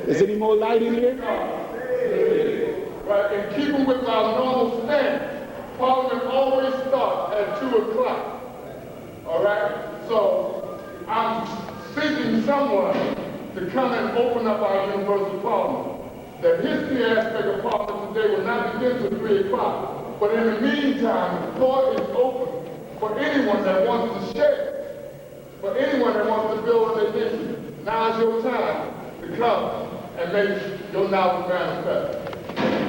Is any more light in here? Right, in keeping with our normal stance, Parliament always starts at 2 o'clock. All right? So I'm seeking someone to come and open up our Universal Parliament. The history aspect of Parliament today will not begin till 3 o'clock. But in the meantime, the floor is open for anyone that wants to share, for anyone that wants to build on their nation. Now is your time to come and make your knowledge manifest.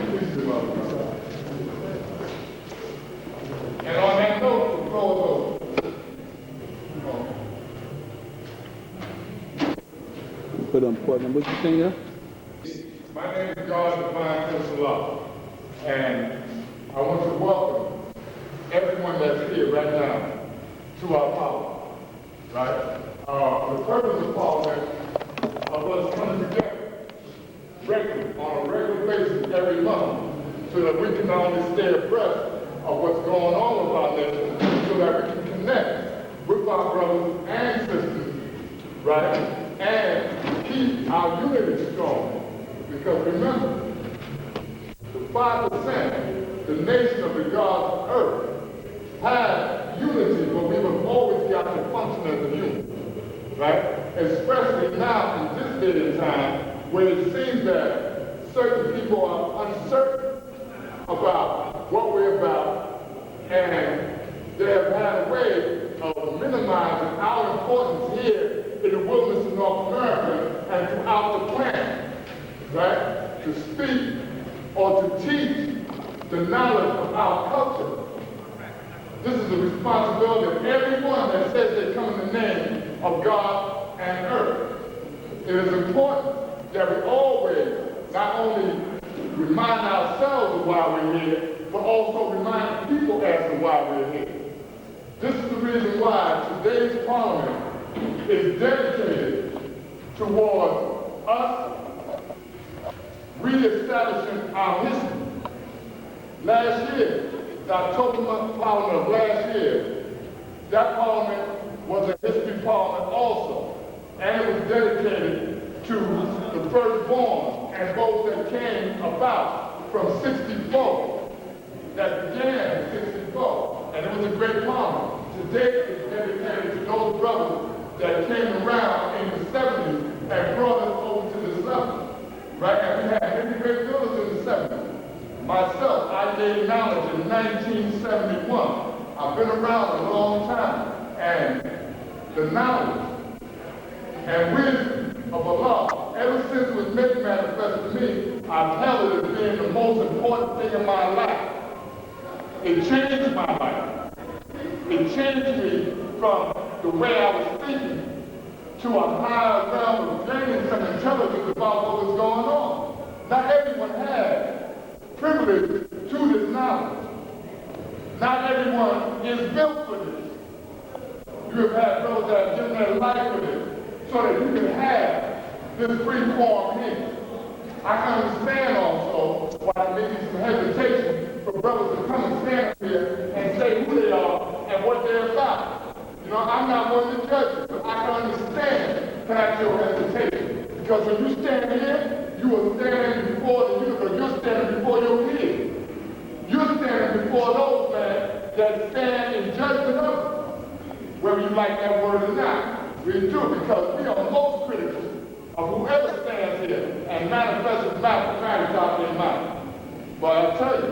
Please do, Mother. And on that note, the floor is open. Put on point. What you saying, yeah? My name is God Divine Prince, and I want to welcome everyone that's here right now to our Parliament. Right? The purpose of Parliament of us coming together regularly, on a regular basis every month, so that we can not only stay abreast of what's going on with our nation, so that we can connect with our brothers and sisters, right? And keep our unity strong. Because remember, the 5%, the nation of the God's earth, has unity, but we have always got to function as a unit, right? Especially now in this day and time, where it seems that certain people are uncertain about what we're about, and they have had a way of minimizing our importance here in the wilderness of North America and throughout the planet, right? To speak or to teach the knowledge of our culture. This is the responsibility of everyone that says they come in the name of God and earth. It is important that we always not only remind ourselves of why we're here, but also remind people as to why we're here. This is the reason why today's Parliament is dedicated towards us reestablishing our history. Last year, the October month Parliament of last year, that Parliament was a history Parliament also, and it was dedicated to the firstborn and those that came about from 64, that began in 64, and it was a great Parliament. Today, it's dedicated to those brothers that came around in the 70s and brought us over to this level, right? And we had many great builders in the 70s. Myself, I gained knowledge in 1971. I've been around a long time, and the knowledge and wisdom of Allah, ever since it was made manifest to me, I've held it as being the most important thing in my life. It changed my life. It changed me from the way I was thinking to a higher realm of gaining some intelligence about what was going on. Not everyone had privilege to this knowledge. Not everyone is built for this. You have had those that have given their life for this, so that you can have this free form here. I can understand also why there may be some hesitation for brothers to come and stand up here and say who they are and what they're about. You know, I'm not one of the judges, but I can understand perhaps your hesitation. Because when you stand here, you are standing before the universe. You're standing before your kids. You're standing before those men that stand in judgment of you. Whether you like that word or not, we do, because we are most critical of whoever stands here and manifests mathematics out their mind. But I tell you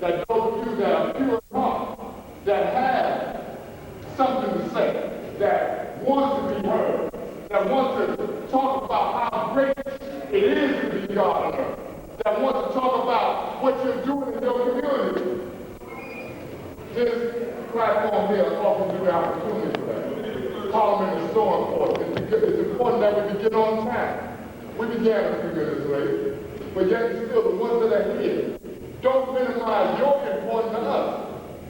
that those of you that are pure in heart, that have something to say, that want to be heard, that want to talk about how great it is to be God on earth, that want to talk about what you're doing in your community, this platform here offers you the opportunity for that. Parliament is so important. It's important that we begin on time. We began a few minutes late, but yet still the ones that are here, don't minimize your importance to us.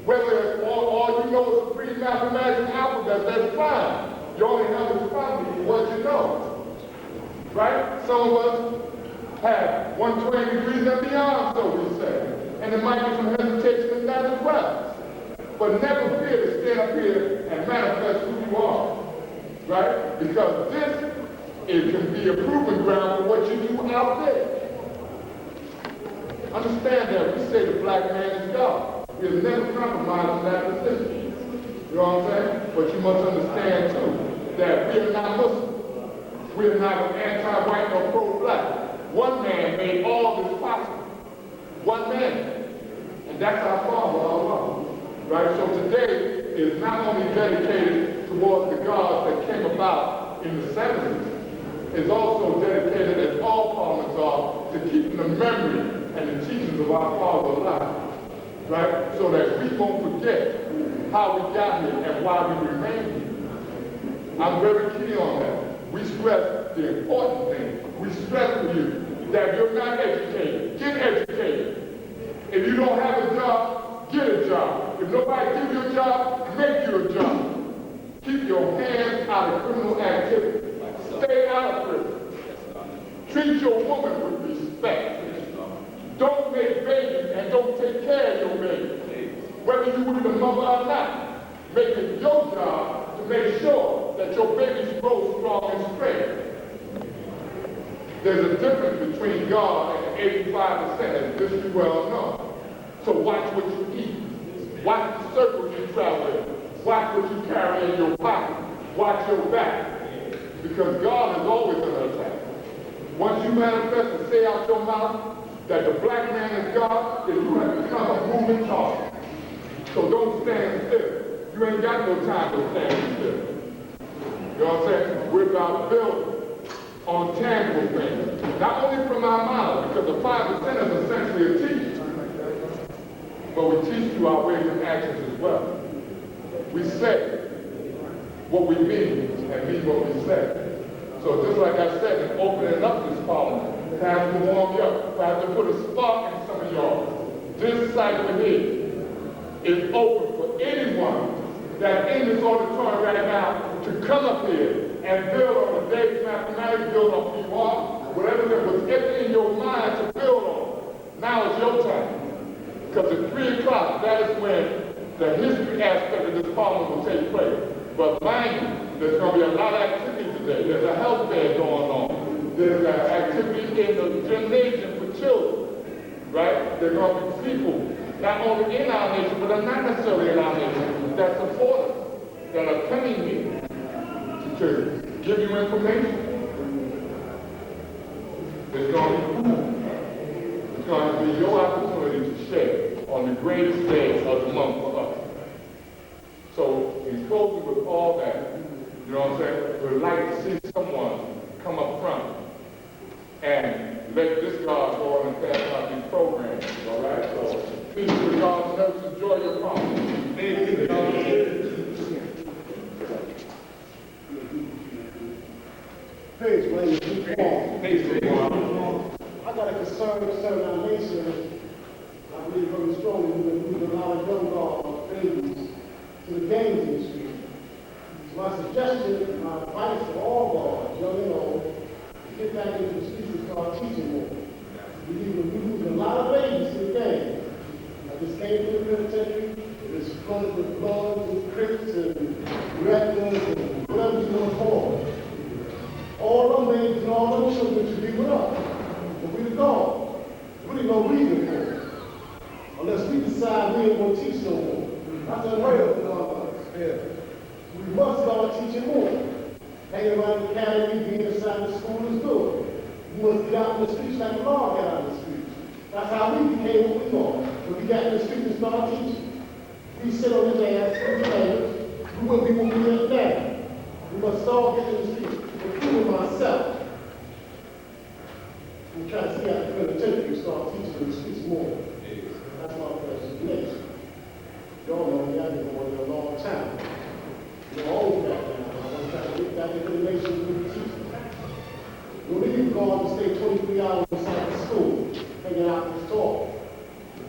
Whether all you know is the pre-mathematical alphabet, that's fine. You only have responsibility for what you know. Right? Some of us have 120 degrees and beyond, so we say. And there might be some hesitation in that as well. But never fear to stand up here and manifest who you are. Right? Because this it can be a proving ground for what you do out there. Understand that we say the black man is God. We have never compromised in that position. You know what I'm saying? But you must understand too that we are not Muslims. We are not anti-white or pro-black. One man made all this possible. One man. And that's our Father, Allah. Right? So today is not only dedicated towards the gods that came about in the 70s, it's also dedicated, as all parliaments are, to keeping the memory and the teachings of our Father alive. Right? So that we won't forget how we got here and why we remain here. I'm very keen on that. We stress the important thing. We stress to you that you're not educated. Get educated. If you don't have a job, get a job. If nobody gives you a job, make you a job. Keep your hands out of criminal activity. Stay out of prison. Treat your woman with respect. Don't make babies and don't take care of your baby. Whether you were the mother or not, make it your job to make sure that your babies grow strong and straight. There's a difference between God and the 85%, as this you well know. So watch what you eat. Watch the circles you travel in. Watch what you carry in your pocket. Watch your back. Because God is always under attack. Once you manifest and say out your mouth that the black man is God, then you have become a moving target. So don't stand still. You ain't got no time to stand still. You know what I'm saying? We're about building on tangible things. Not only from our mouths, because the 5% is essentially a teaching, but we teach through our ways and actions as well. We say what we mean and mean what we say. So just like I said, in opening up this parliament, time to warm you up, time to put a spark in some of y'all. This cycle here is open for anyone that's in this auditorium right now to come up here and build on the day's mathematics, build on who you are, whatever there was ever in your mind to build on. Now is your time. Because at 3 o'clock, that is when the history aspect of this parliament will take place. But mind you, there's going to be a lot of activity today. There's a health fair going on. There's an activity in the gymnasium for children, right? There's going to be people, not only in our nation, but not necessarily in our nation, that support us, that are coming here to give you information. It's going to be cool. It's going to be your opportunity to share on the greatest day of the month for us. So, in closing with all that, you know what I'm saying, we'd like to see someone come up front and let this God go on and pass out these programs, all right? So, please, regards, let's enjoy your conference. Thank you. Praise God. Praise God. I got a concern concerning our nation. I believe very strongly we've been losing a lot of young babies to the games industry. So my suggestion, my advice to all guards, young and old, is get back into the streets and start teaching more. We're losing a lot of babies to the game. I just came to the penitentiary, it's flooded with bloods and crips and rectors and whatever you want to call it. All them babies and all them children should be with us. But we the gone. Really no reason for it. Unless we decide we ain't going to teach no more. That's unheard of in our lives. Yeah. We must start teaching more. Hanging around the academy, being inside the school is good. We must get out in the streets like the Lord got out in the streets. That's how we became what we are. When we got in the streets and started teaching. We sit on his ass, we wouldn't be what we are now. We must start getting in the streets, including myself. I'm trying to see how the penitentiary start teaching in the streets more. That's my presentation. Y'all know me, I've been going there a long time. You're old back now. I want to try to get back into the nation with the teachers. When we leave God to stay 23 hours inside the school, hanging out and talking.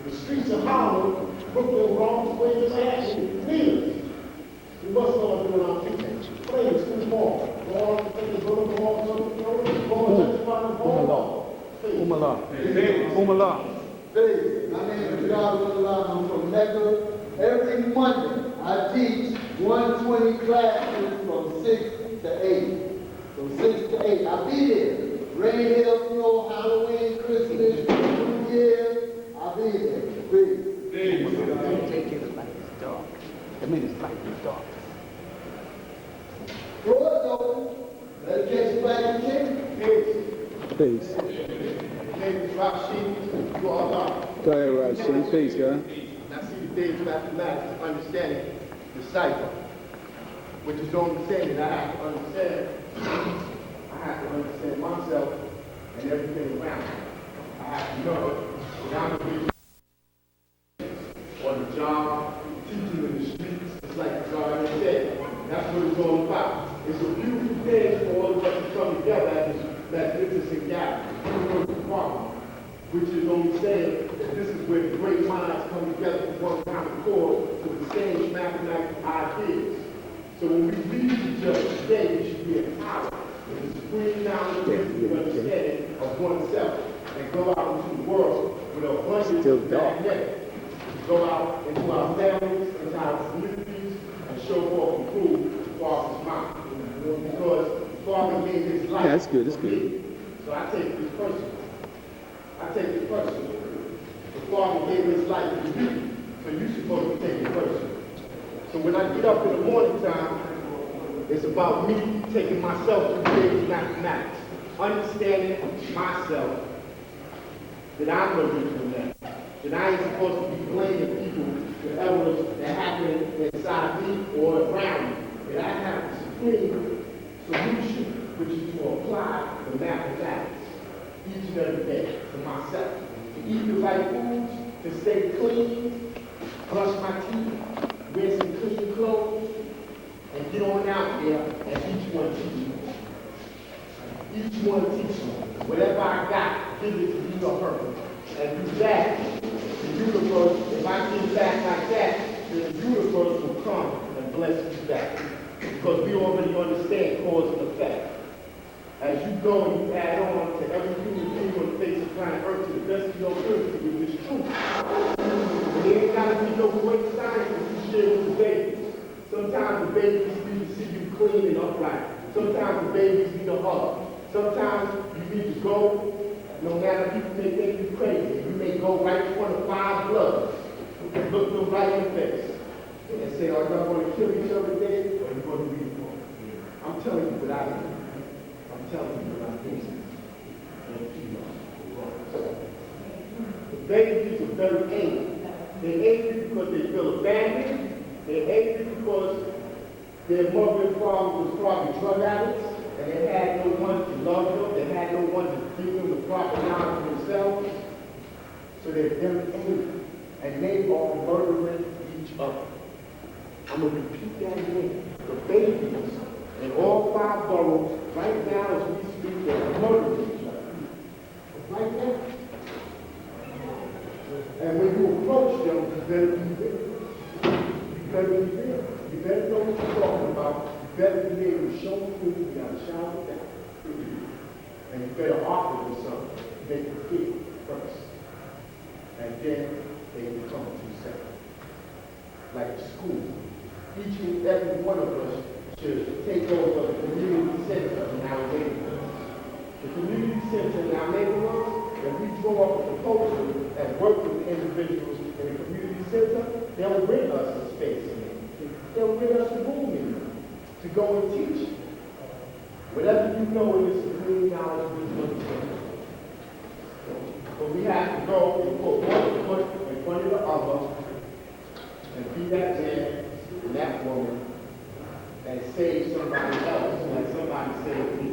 The streets of Harlem, Brooklyn, Bronx, Queens, Ashland, leaders. We must start doing our teaching. Play the school ball. Go on, take the little ball, go on, testify the ball. Umala. Umala. Hey, my name is Yahweh. I'm from Mecca. Every Monday, I teach 120 classes from 6 to 8. From 6 to Hey, I'll be there. Rain, hail, snow, Halloween, Christmas, New Year. I'll be there. Peace. Take it like it's dark. I mean, it's like it's dark. Doors open. Let it catch you back in the Peace. Name is Rashid. You all are. Go ahead, Rashid. Peace, guy. Now see the days of mathematics, understanding the cipher, which is only saying that I have to understand. I have to understand myself and everything around me. I have to know that I'm going to be on the job, teaching in the streets. It's like the God said. That's what it's all about. It's a beautiful day for all of us to come together at this magnificent gathering, which is only saying that this is where the great minds come together for one common cause with the same mathematical ideas. So when we read each other today, we should be empowered with the supreme knowledge and understanding of oneself and go out into the world with a abundance of magnetic. Go out into our families, into our communities, and show forth and prove the Father's mind. Because the Father gave his life. Yeah, that's good, that's good. So I take this personal. The Father gave his life to you, so you're supposed to take it personal. So when I get up in the morning time, it's about me taking myself to daily mathematics, understanding myself that I'm no different than that I ain't supposed to be blaming people for errors that happen inside me or around me. That I have the supreme solution, which is to apply the mathematics each and every day to myself. To eat the right foods, to stay clean, brush my teeth, wear some clean clothes, and get on out there and each one teach me. Each one teach me. Whatever I got, give it to you or her. And do that. The universe, if I give back like that, then the universe will come and bless you back. Because we already understand cause and effect. As you go and you add on to every human being on the face of planet Earth to the best of your ability with this truth. There ain't gotta be no great science that you share with the babies. Sometimes the babies need to see you clean and upright. Sometimes the babies need a hug. Sometimes you need to go, no matter people may think you crazy, you may go right in front of 5 bloods and look them right in the face and say, are y'all going to kill each other today or are you going to be one? I'm telling you what I do. I'm telling you what I'm doing. The babies are very angry. They're angry because they feel abandoned. They're angry because their mother and father was probably drug addicts, and they had no one to love them. They had no one to give them the proper knowledge of themselves. So they're very angry, and they are murdering each other. I'm going to repeat that again. The babies in all 5 boroughs, right now as we speak, they're murdering each other. Right now. And when you approach them, you better be there. You better be there. You better know what you're talking about. You better be able to show them who you got to shout it down. And you better offer them something. Make them feel first. And then they become too separate. Like school. Each and every one of us should take over the community center in our neighborhoods. The community center in our neighborhoods, if we draw up a proposal and work with individuals in the community center, they'll bring us a space in it. They'll bring us a room in it to go and teach. Whatever you know in this community knowledge, we will teach. But we have to go and put one foot in front of the other and be that man and that woman and save somebody else like somebody saved me.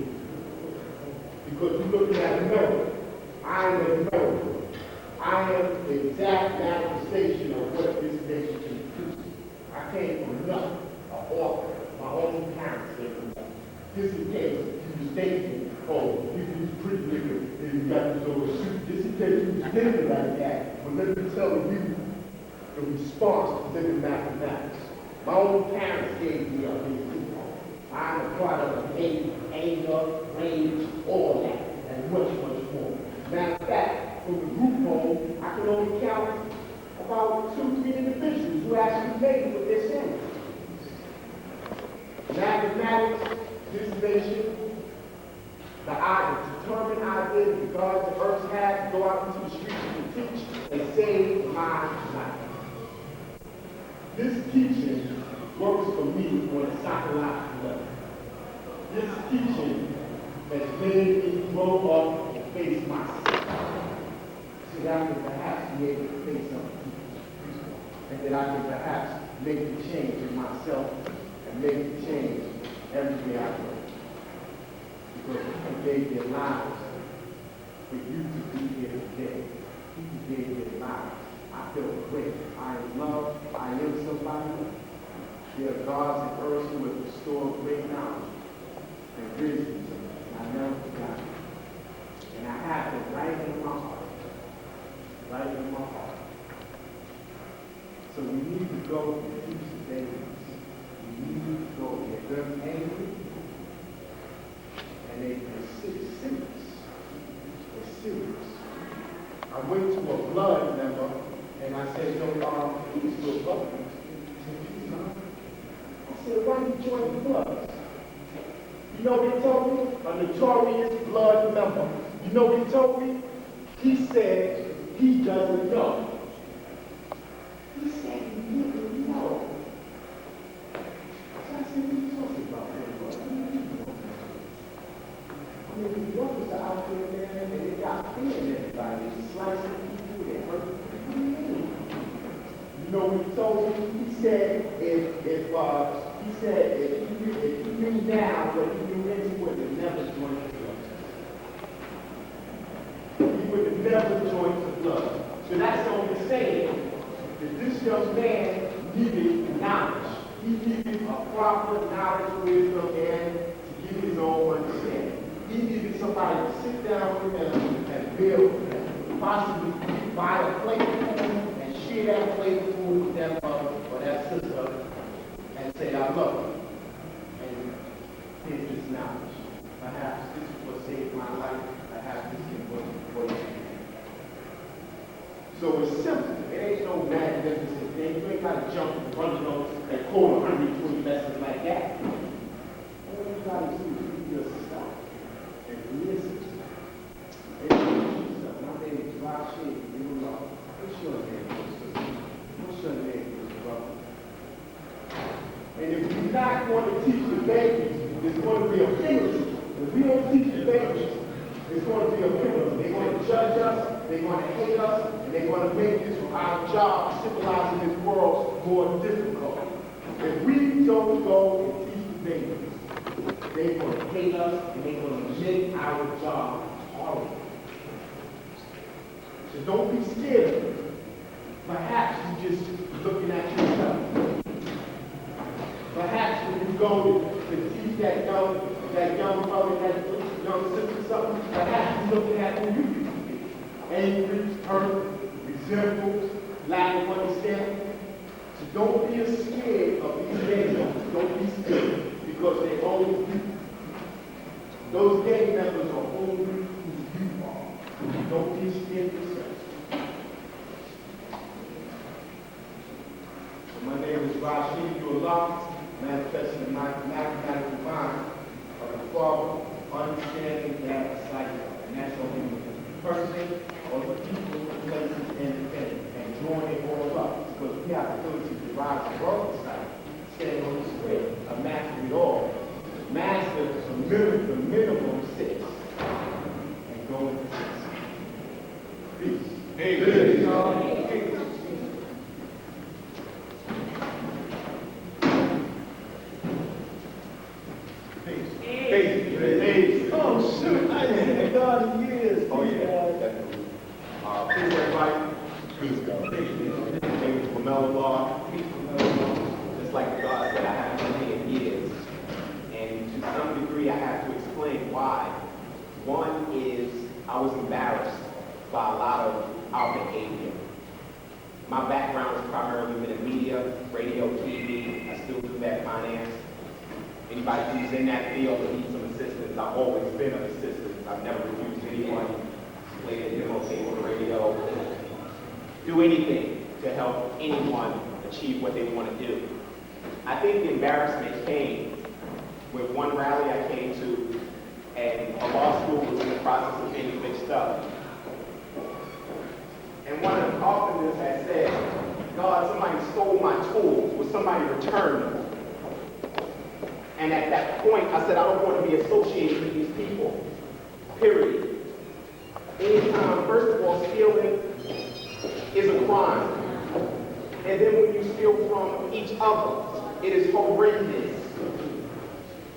Because you're looking at a mirror. I am a mirror. I am the exact manifestation of what this nation can produce. I came from nothing, an orphan. My own parents came from nothing. Just in case you was thinking, oh, you pretty nigga, and you got this over suit. Just in case you was thinking like that, but let me tell you the response to living mathematics. My own parents gave me up in the I'm a product of hate, anger, rage, all that, and much, much more. Matter of fact, from the group home, I can only count about 2-3 individuals who actually made it with their sins. Mathematics, this nation, psychological level. This teaching has made me grow up and face myself, so that I can perhaps be able to face other people, and that I can perhaps make the change in myself and make the change everywhere I go. Because they gave their lives for you to be here today. People gave their lives. I feel great. I am loved. I am somebody. There are gods and earths who have restored great knowledge and wisdom to me. And I never forgot it. And I have it right in my heart. Right in my heart. So we need to go and teach the babies. We need to go and get them angry. And they're serious. They're serious. I went to a blood member and I said, no, he's still blood. I said, why did you join the blood? You know what he told me? A notorious blood member. You know what he told me? He said he doesn't know. He said he didn't know. So I said, what are you talking about? I mean, the brothers are out there, and they got fear in everybody. They're slicing people, they're hurting people. You know what he told me? He said, if you knew now what he knew then, he would have never joined the blood. He would have never joined the blood. So that's only saying that this young man needed knowledge. He needed a proper knowledge, wisdom, and to give his own understanding. He needed somebody to sit down with him and build with him. Possibly buy a plate of food and share that plate of food with that mother or that sister and say, I love you. And here's this knowledge. Perhaps this is what saved my life. Perhaps this is what you. So it's simple. It ain't no magnificent thing. You ain't got to jump and run notes and quote 120 lessons like that. All you got to do is just stop and listen. And yourself. My name is Rashid. What's your name? What's your name, brother? And if you're not going to teach the babies, it's going to be a penalty. If we don't teach the babies, it's going to be a penalty. They're going to judge us, they're going to hate us, and they're going to make this our job civilizing this world more difficult. If we don't go and teach the babies, they're going to hate us, and they're going to make our job horrible. So don't be scared of it. Perhaps you're just looking at yourself. Perhaps when you go to teach that young brother, that young sister something, perhaps you're looking at who you used to be. Angry, hurt, resentful, lack of understanding. So don't be scared of these gang members. Don't be scared because they own you. Those gang members are only who you are. Don't be scared yourself. So my name is Rashid Ullah, manifesting the mathematical mind of the Father, understanding that cycle. And that's only the person or the people, places, and drawing it all up. Because we have the ability to rise above the cycle, stand on the square, a master it all. Master the minimum 6 and go into 6. Peace. Amen. Oh, shoot. I haven't seen God in years. Oh, yeah. Definitely. Please, everybody. Please, God. Thank you for Mellow. Just like God said, I haven't been here in years. And to some degree, I have to explain why. One is I was embarrassed by a lot of our behavior. My background has primarily been in media, radio, TV. I still do that, finance. Anybody who's in that field or needs some assistance, I've always been of assistance. I've never refused anyone to play a demo tape on the radio, do anything to help anyone achieve what they want to do. I think the embarrassment came with one rally I came to, and a law school was in the process of being fixed up. And one of the carpenters had said, God, somebody stole my tools. Will somebody return them? And at that point, I said, I don't want to be associated with these people, period. Anytime, first of all, stealing is a crime. And then when you steal from each other, it is horrendous.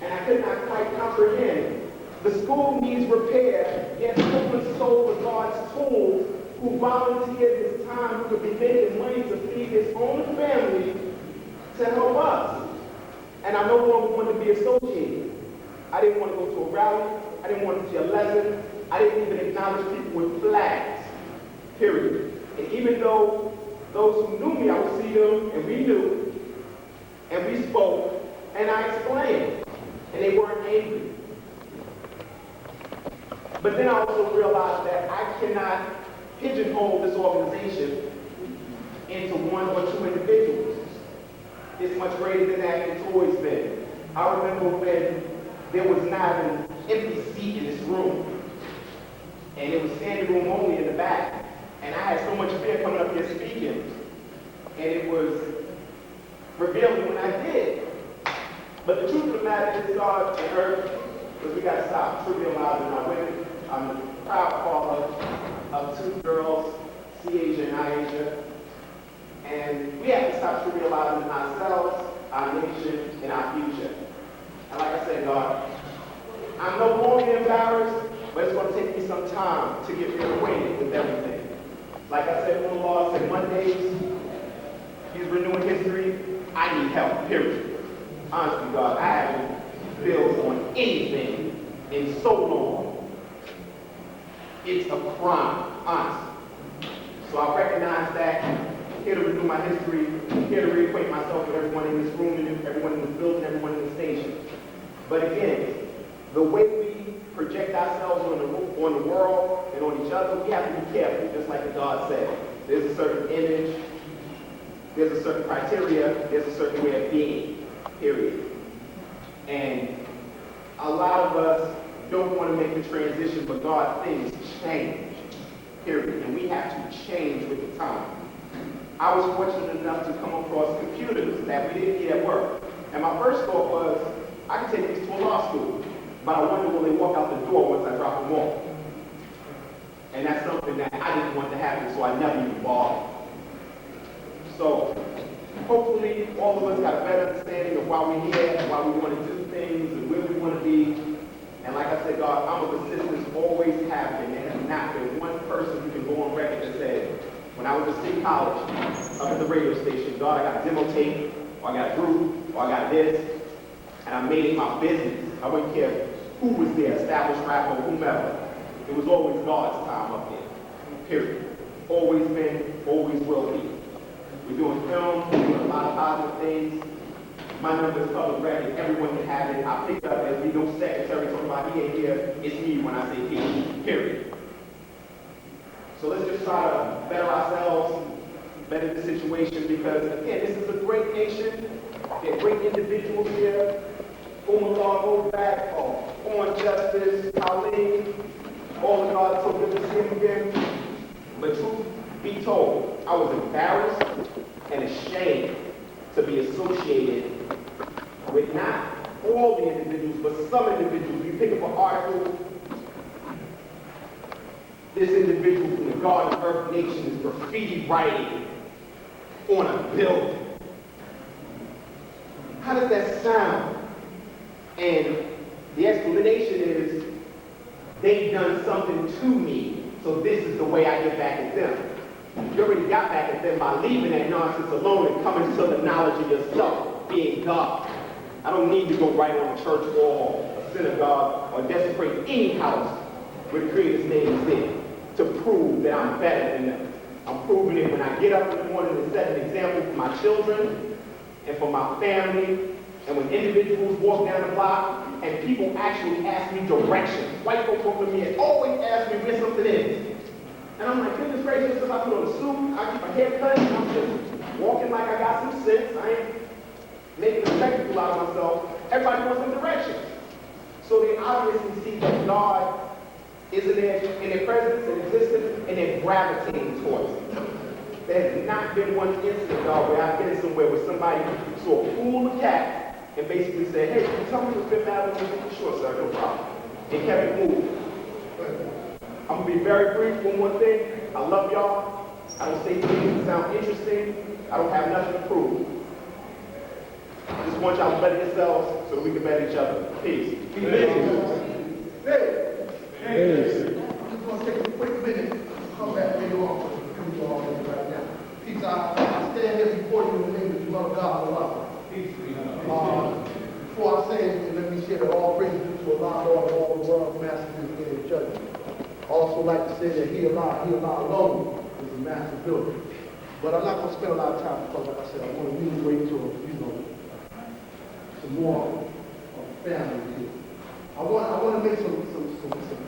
And I could not quite comprehend. The school needs repair, yet someone sold the God's tool who volunteered his time, who could be making money to feed his own family, to help us. And I no longer wanted to be associated. I didn't want to go to a rally. I didn't want to see a lesson. I didn't even acknowledge people with flags, period. And even though those who knew me, I would see them, and we knew, and we spoke, and I explained, and they weren't angry. But then I also realized that I cannot pigeonhole this organization into one or two individuals. It's much greater than that. It's always been. I remember when there was not an empty seat in this room, and it was standing room only in the back, and I had so much fear coming up here speaking, and it was revealing when I did. But the truth of the matter is, God and earth, because we got to stop trivializing our women. I'm the proud father of two girls, Ciasia and Aisha. And we have to stop trivializing ourselves, our nation, and our future. And like I said, God, I'm no longer embarrassed, but it's going to take me some time to get reacquainted with everything. Like I said, when the Lord said Mondays, He's renewing history, I need help, period. Honestly, God, I haven't built on anything in so long. It's a crime, honestly. So I recognize that. Here to renew my history, here to reacquaint myself with everyone in this room, and everyone in this building, everyone in the station. But again, the way we project ourselves on the world and on each other, we have to be careful, just like God said. There's a certain image, there's a certain criteria, there's a certain way of being, period. And a lot of us don't want to make the transition, but God, things change, period. And we have to change with the time. I was fortunate enough to come across computers that we didn't need at work. And my first thought was, I can take these to a law school, but I wonder will they walk out the door once I drop them off. And that's something that I didn't want to happen, so I never even bothered. So hopefully all of us got a better understanding of why we're here, and why we want to do things, and where we want to be. And like I said, God, I'm a persistent, always have been. There has not been one person who can go on record and say, when I was at State College, up at the radio station, God, I got demo tape, or I got a group, or I got this, and I made it my business. I wouldn't care who was there, established rapper, or whomever. It was always God's time up there, period. Always been, always will be. We're doing film, we're doing a lot of positive things. My number is public record, everyone can have it. I picked up as we no secretary talking about he ain't here, it's me when I say he, period. So let's just try to better ourselves, better the situation, because again, this is a great nation. There are great individuals here. Umar, Ovak, Owen Justice, Colleen, all of God, so good to see him again. But truth be told, I was embarrassed and ashamed to be associated with not all the individuals, but some individuals. You pick up an article, this individual from the God and Earth Nation is graffiti writing on a building. How does that sound? And the explanation is, they've done something to me, so this is the way I get back at them. You already got back at them by leaving that nonsense alone and coming to the knowledge of yourself, being God. I don't need to go right on a church wall, a synagogue, or desecrate any house where the Creator's name is there to prove that I'm better than them. I'm proving it when I get up in the morning and set an example for my children and for my family, and when individuals walk down the block and people actually ask me directions. White folks come to me and always ask me where something is. And I'm like, goodness gracious, if I put on a suit, I keep my hair cut, and I'm just walking like I got some sense. I ain't making a spectacle out of myself. Everybody wants some directions. So they obviously see that God is in their presence and existence, and they're gravitating towards it. There has not been one incident, God, where I've been somewhere where somebody saw a pool of cat and basically said, hey, can you tell me what's Fifth Avenue? Sure, sir, no problem. And kept it moving. I'm gonna be very brief. One more thing. I love y'all. I don't say things that sound interesting. I don't have nothing to prove. I just want y'all to better yourselves so that we can better each other. Peace. Just gonna take a quick minute, come back later on, come to all this right now. Peace, I stand here before you in the name of the Lord God of love. Before I say it, let me share that all praise due to Allah, Lord of all the world, Master is in judgment. I also like to say that He alone is the master builder. But I'm not going to spend a lot of time because, like I said, I want to really wait till, some more of the family here. I want to make some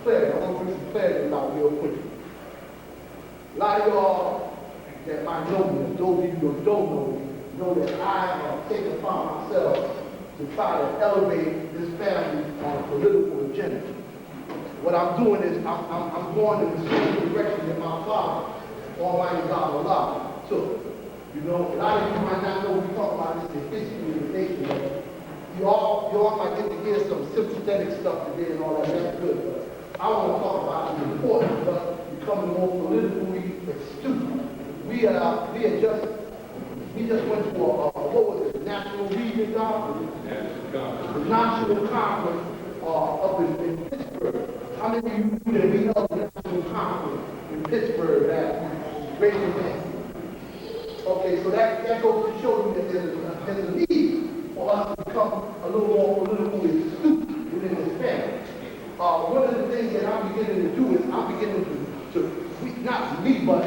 clarity. I want to bring some clarity about real quick. A lot of y'all that might know me, those of you who don't know that I have taken upon myself to try to elevate this family on a political agenda. What I'm doing is I'm going in the same direction that my father, Almighty God, Allah, took. A lot of you might not know we talk about this in history of the nation, but you all might get to hear some sympathetic stuff today and all that. That's good. But I want to talk about the importance of becoming more politically astute. We just went to what was it, National Region Conference? The National Conference up in Pittsburgh. How many of you knew that we held the National Conference in Pittsburgh last week? Raise your hand. Okay, so that goes to show you that there's a need for us to become a little more politically astute within this family. One of the things that I'm beginning to do is I'm beginning to not me, but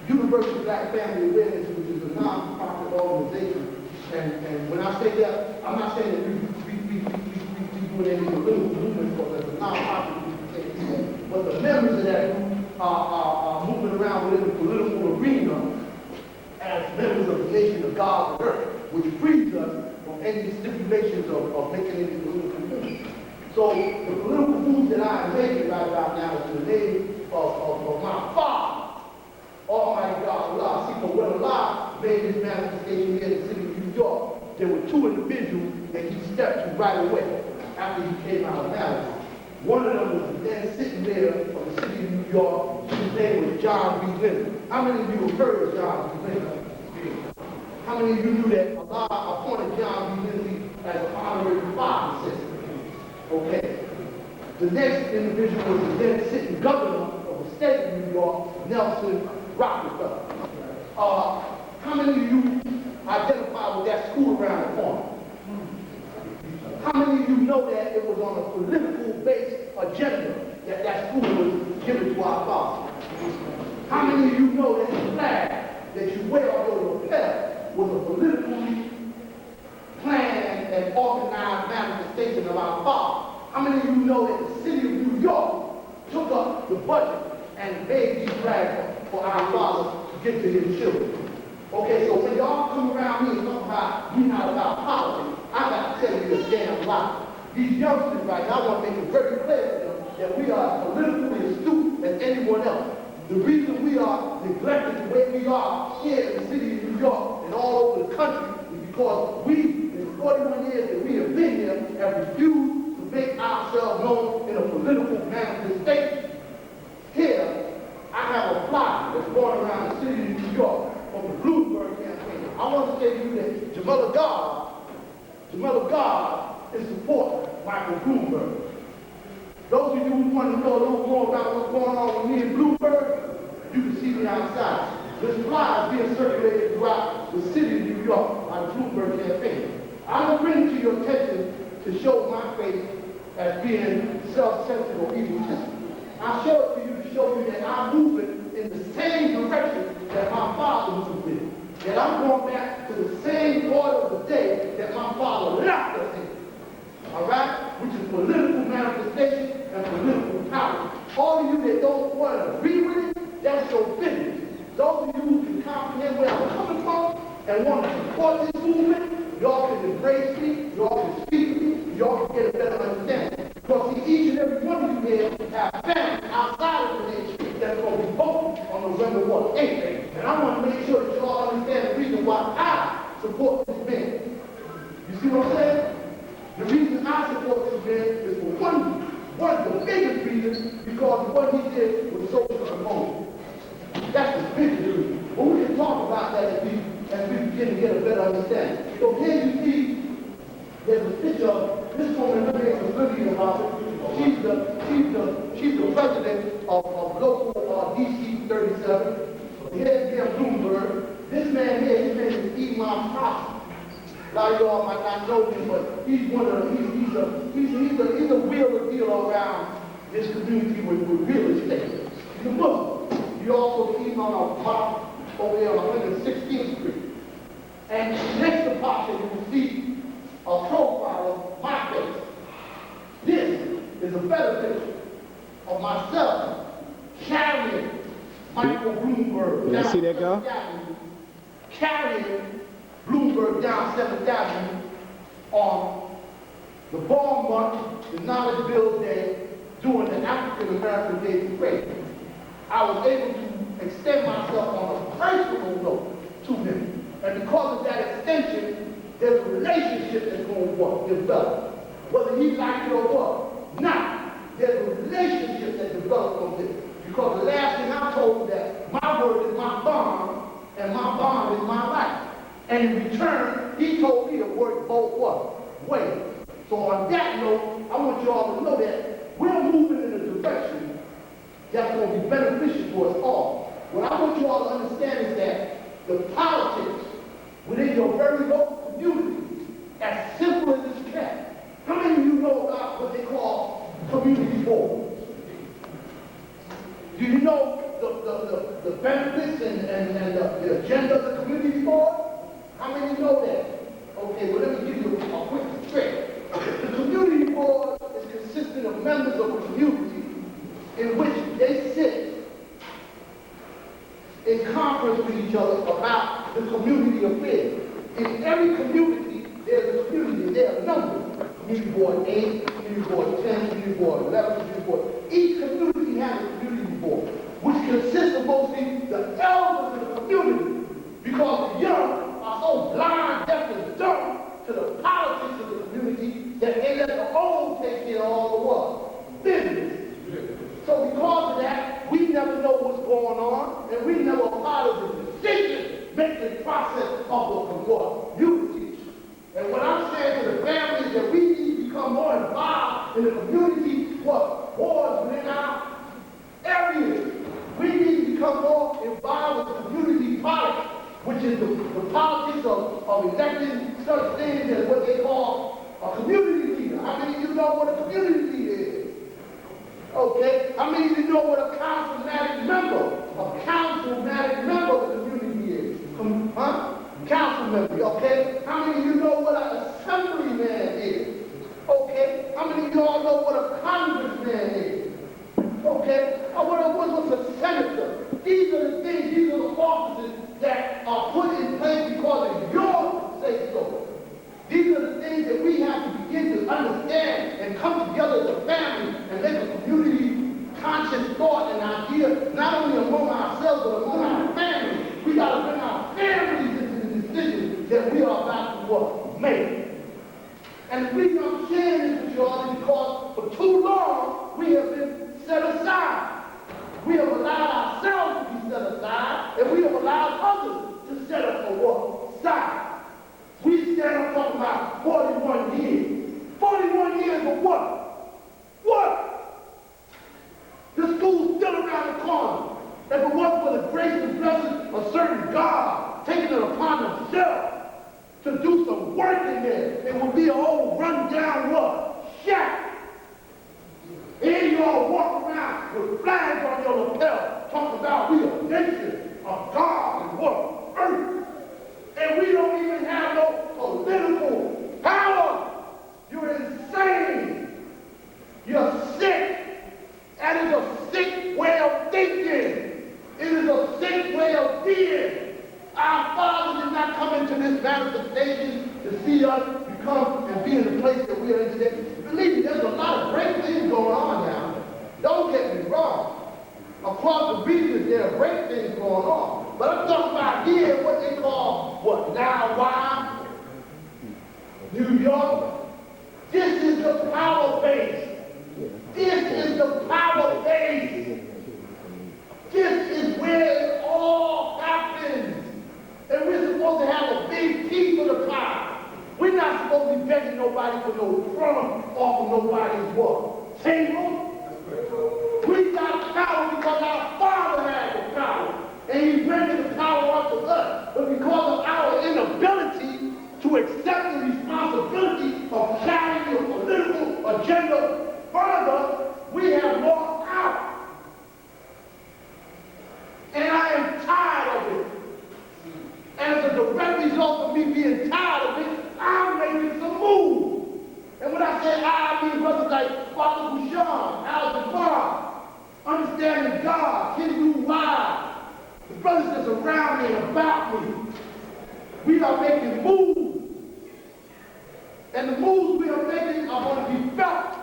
Universal Black Family Awareness, which is a non-profit organization. And when I say that, I'm not saying that we doing any political movement for the non-profit group, but the members of that group are moving around within the political arena as members of the nation of God and earth, which frees us from any stipulations of making any political moves. So the political moves that I am making right about now is in the name of my Father, Almighty God, Allah. See, but when Allah made His manifestation here in the city of New York, there were two individuals that He stepped to right away after He came out of Babylon. One of them was then sitting there from the city of New York. His name was John B. Lennon. How many of you have heard of John B. Lennon? How many of you knew that Allah appointed John B. Lennon as an honorary father system? Okay. The next individual was the then sitting governor of the state of New York, Nelson Rockefeller. How many of you identify with that school around the corner? How many of you know that it was on a political-based agenda that that school was given to our fathers? How many of you know that the flag that you wear on your lapel was a politically planned and organized manifestation of our fathers? How many of you know that the city of New York took up the budget and made these flags for our fathers to give to his children? Okay, so when y'all come around me and talk about we not about politics, I got to tell you a damn lie. These youngsters right now, I want to make it very clear to them that we are as politically astute as anyone else. The reason we are neglected the way we are here in the city of New York and all over the country is because we, in 41 years that we have been here, have refused to make ourselves known in a political manifestation. Here, I have a flyer that's going around the city of New York from the Bloomberg campaign. I want to say to you that Jamila God is supporting Michael Bloomberg. Those of you who want to know a little more about what's going on with me and Bloomberg, you can see me outside. This flyer is being circulated throughout the city of New York by the Bloomberg campaign. I don't bring it to your attention to show my face as being self-centered or egotistic. I show it to you to show you that I'm moving in the same direction that my father moved in. That I'm going back to the same order of the day that my father left us in. All right? Which is political manifestation and political power. All of you that don't want to agree with it, that's your business. Those of you who can comprehend where I'm coming from and want to support this movement, y'all can embrace me, y'all can speak to me, y'all can get a better understanding. Because see, each and every one of you here have family outside of the nation that's going to be voting on November 8th. And I want to make sure that y'all understand the reason why I support this man. You see what I'm saying? reason I support this man is for one of the biggest reasons, because what he did was social component. That's the biggest reason. But we can talk about that as we begin to get a better understanding. So here you see, there's a picture of this woman. Let me explain about it. She's the president of local DC 37. Here's Jim Bloomberg. This man here, his name is Imam Prosper. A lot of y'all might not know him, but he's a real deal around this community with real estate. He's a Muslim. He also came on a block over here on 116th Street. And next to Pasha, you will see a profile of my face. This is a better picture of myself carrying Michael Bloomberg. You see that girl? Carrying Bloomberg down 7th Avenue on the Ball Month, the Knowledge Build Day, during the African American Day Parade. I was able to extend myself on a personal note to him. And because of that extension, there's a relationship that's going to develop. Whether he likes it or what, now, there's a relationship that develops from this. Because the last thing I told him that my word is my bond, and my bond is my life. And in return, he told me to work both what? Ways. So on that note, I want you all to know that we're moving in a direction that's going to be beneficial to us all. What I want you all to understand is that the politics within your very local community, as simple as this can. How many of you know about what they call community boards? Do you know the benefits and the agenda of the community board? How many know that? Okay, well let me give you a quick trick. The community board is consisting of members of the community in which they sit in conference with each other about the community affairs. In every community, there's a community, there are numbers. Community board 8, community board 10, community board 11, community board. Each community has a community board, which consists of mostly the elders of the community, because the young are so blind, deaf, and dumb to the politics of the community that they let the old take care of all the what? Business. So because of that, we never know what's going on, and we never part of the decision-making process of the community. And what I'm saying to the family is that we need to become more involved in the community, boards within our areas. We need to become more involved with the community politics, which is the politics of electing such things as what they call a community leader. How many of you know what a community leader is? Okay, how many of you know what a councilmatic member of the community is? Council member, okay? How many of you know what an assemblyman is? Okay, how many of you all know what a congressman is? Okay, what's a senator? These are the things, these are the offices that are put in place because of your say-so. These are the things that we have to begin to understand and come together as a family and make a community conscious thought and idea, not only among ourselves, but among our families. We got to bring our families into the decisions that we are about to make. And the reason I'm sharing this with you all is because for too long, we have been set aside. We have allowed ourselves to be set aside, and we have allowed others to set us aside. We stand up talking about 41 years. 41 years of what? What? The school's still around the corner. If it wasn't for the grace and blessing of certain God taking it upon himself to do some work in there, it would be an old run-down what? Shack. And you all walk around with flags on your lapel talking about we are a nation of God and what? Earth. And we don't even have no political power. You're insane. You're sick. That is a sick way of thinking. It is a sick way of being. Our fathers did not come into this manifestation to see us become and be in the place that we are in today. Believe me, there's a lot of great things going on now. Don't get me wrong. Across the regions, there are great things going on. But I'm talking about here what they call, Now Why? New York. This is table. We got power because our Father has the power. And He brings the power unto us. But because of our inability to accept the responsibility of carrying a political agenda further, we have lost out. And I am tired of it. And as a direct result of me being tired of it, I'm making some moves. And when I say I mean brothers like Father Bouchard, Al Jabbar, understanding God, Hindu wise, the brothers that's around me and about me, we are making moves. And the moves we are making are going to be felt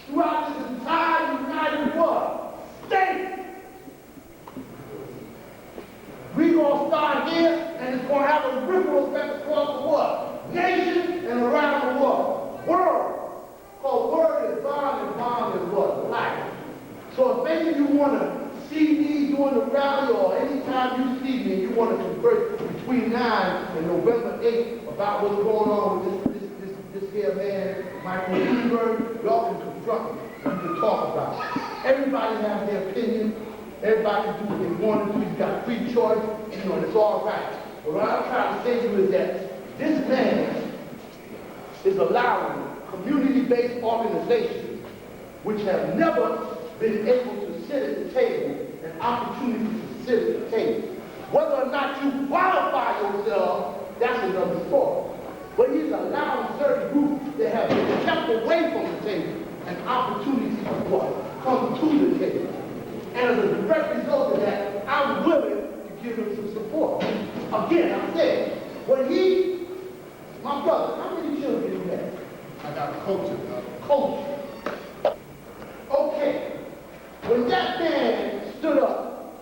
throughout this entire United World State. We're going to start here, and it's going to have a ripple effect across the world. Nation and around the world. World. Because word is bond and bond is what? Life. So if maybe you want to see me during the rally or anytime you see me and you want to converse between now and November 8th about what's going on with this here man, Michael Bloomberg, y'all can confront me. We can talk about it. Everybody has their opinion. Everybody can do what they want to do. He's got free choice. You know, and it's all right. But what I'm trying to say to you is that this man is allowing community-based organizations which have never been able to sit at the table an opportunity to sit at the table. Whether or not you qualify yourself, that's another story. But he's allowing certain groups that have been kept away from the table an opportunity to what? Come to the table. And as a direct result of that, I'm willing to give him some support. Again, I said, when he, my brother, how many children do you have? I got a coach. Coach. Okay. When that man stood up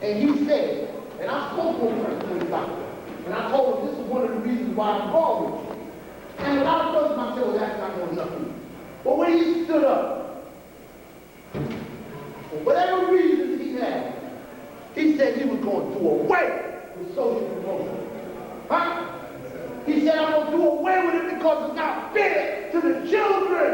and he said, and I spoke to him personally about it, and I told him this is one of the reasons why I'm wrong with you. And a lot of brothers might say, well, that's not going to nothing. But when he stood up, for whatever reason he had, he said he was going to do away with social promotion. Huh? He said, I'm going to do away with it because it's not fair to the children.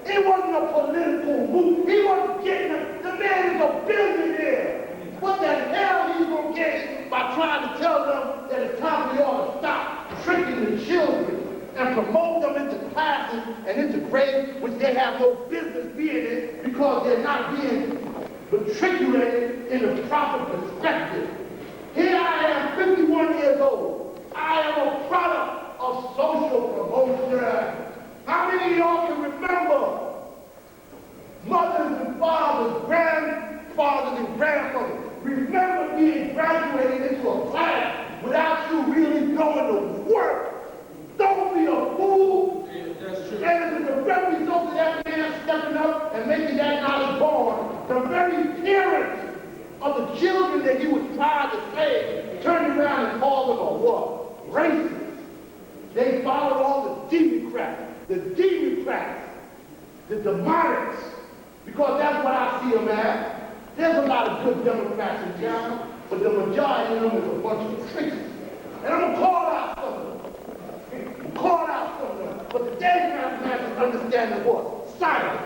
It wasn't a political move. He wasn't getting it. The man is a billionaire. What the hell he's going to get by trying to tell them that it's time for y'all to stop tricking the children and promote them into classes and into grades which they have no business being in because they're not being matriculated in the proper perspective. Here I am, 51 years old. I am a product of social promotion. How many of y'all can remember mothers and fathers, grandfathers and grandmothers, remember being graduated into a class without you really going to work? Don't be a fool. Yeah, that's true. And as a direct result of that man stepping up and making that knowledge born, the very parents of the children that he was trying to save turned around and called them a what? Racist. They followed all the Democrats, the demonics, because that's what I see them as. There's a lot of good Democrats in China, but the majority of them is a bunch of tricksters. And I'm going to call out some of them. But the Democrats have to understand the what? Science.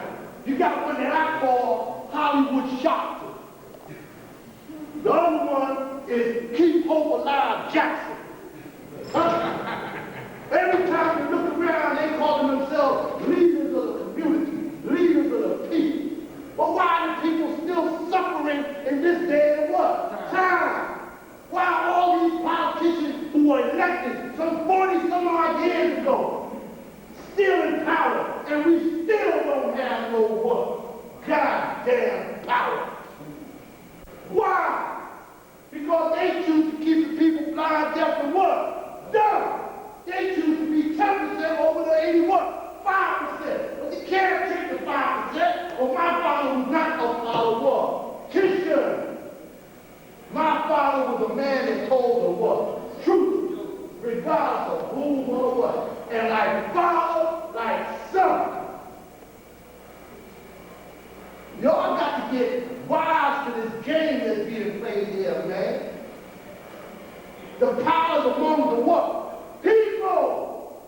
You got one that I call Hollywood Shot. The other one is Keep Hope Alive Jackson. Every time you look around, they call themselves leaders of the community, leaders of the people. But why are the people still suffering in this day and what? Time. Why are all these politicians who were elected some 40-some-odd years ago still in power, and we still don't have no what? Goddamn power. Why? Because they choose to keep the people blind, deaf, and what? Dumb. They choose to be 10% over the 81, 5%. But they can't take the 5%, or my father was not a follower. Christian. My father was a man that told the what? Truth. Regardless of whom or what. And like father, like son. Y'all got to get wise to this game that's being played here, man. The powers among the what? People.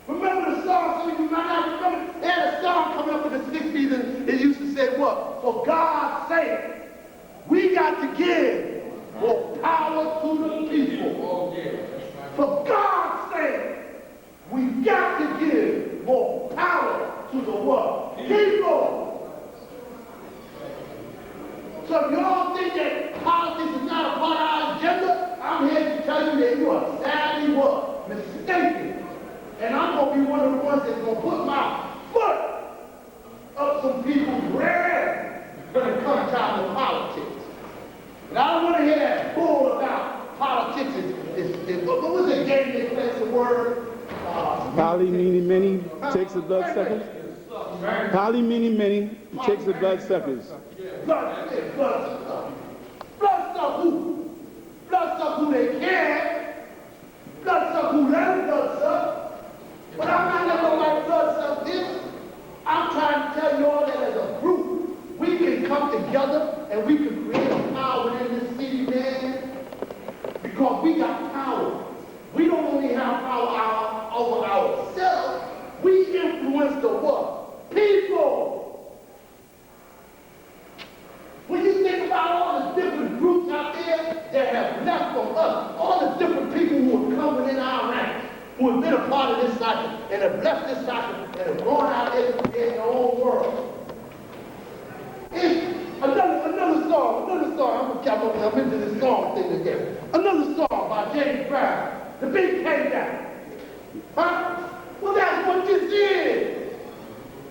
Remember the song, some of you might not remember, they had a song got to give more power to the people. For God's sake, we got to give more power to the what? People. So if y'all think that politics is not a part of our agenda, I'm here to tell you that you are sadly what? Mistaken. And I'm going to be one of the ones that's going to put my foot up some people's rear when it comes time to politics. And I don't want to hear that bull about politics. What was the game they played the word? Poly, meeny, many, takes the blood suckers. Poly, meeny, many, takes the blood suckers. Blood suckers. Blood suck who? Blood suck who they can. Blood suck who let them blood suck. But I'm not letting nobody blood suck this. I'm trying to tell you all that as a group, we can come together and we can create a power within this city, man. Because we got power. We don't only have power over ourselves, we influence the what? People. When you think about all the different groups out there that have left from us, all the different people who have come within our ranks, who have been a part of this cycle, and have left this cycle, and have gone out there in their own world. It's another song, I'm into this song thing again. Another song by James Brown, The Big Payback. Huh? Well, that's what this is.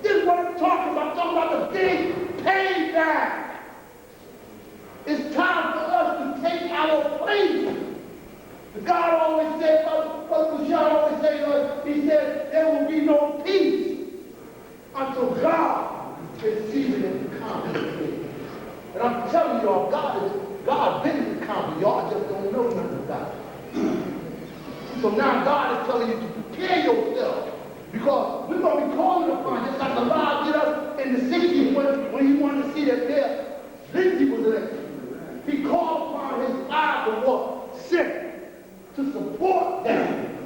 This is what I'm talking about. I'm talking about the big payback. It's time for us to take our place. God always said, Brother Bouchard always said, he said, there will be no peace until God is seated in the common. And I'm telling y'all, God been in the common. Y'all just don't know nothing about it. So now God is telling you to prepare yourself. Because we're going to be calling upon, just like Allah did us in the 60s when he wanted to see that there, Lindsay was elected. He called upon his Bible what? Sent to support them.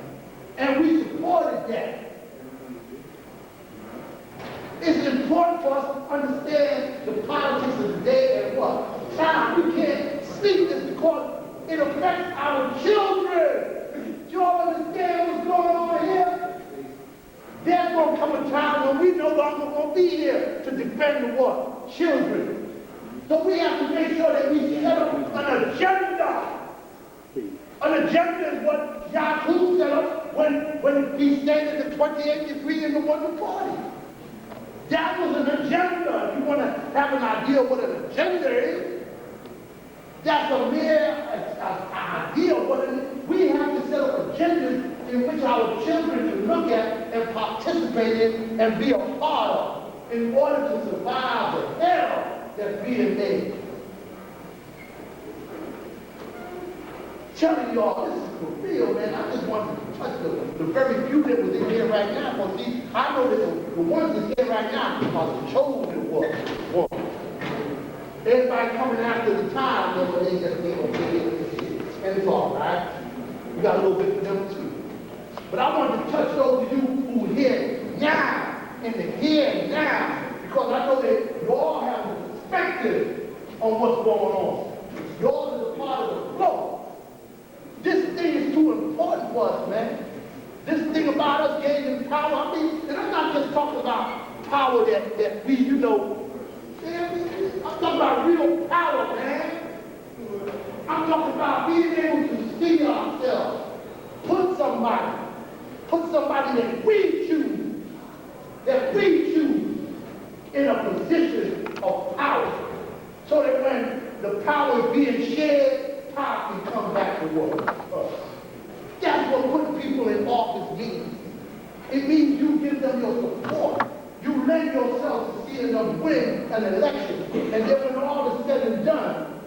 And we supported that. It's important for us to understand the politics of the day and what time. We can't speak this because it affects our children. Do you all understand what's going on here? There's going to come a time when we no longer going to be here to defend the what? Children. So we have to make sure that we set up an agenda. An agenda is what Yahoo set up when he stated the 28th degree in the Wonder Party. That was an agenda. If you want to have an idea of what an agenda is, that's a mere idea of what it is. We have to set up agendas in which our children can look at and participate in and be a part of in order to survive the hell that's being made. Telling y'all, this is for real, man. I just wanted to touch the very few that was in here right now. But see, I know that the ones that's here right now are the chosen ones. Everybody coming after the time, though, they just ain't gonna get it. And it's all right. We got a little bit for them too. But I wanted to touch those of you who are here now, in the here and now, because I know that you all have a perspective on what's going on. Yours is a part of the flow. This thing is too important for us, man. This thing about us gaining power, I mean, and I'm not just talking about power that we, you know, I'm talking about real power, man. I'm talking about being able to see ourselves, put somebody that we choose in a position of power, so that when the power is being shared, power can come back to work. That's what putting people in office means. It means you give them your support. You lend yourself to seeing them win an election. And then when all is said and done,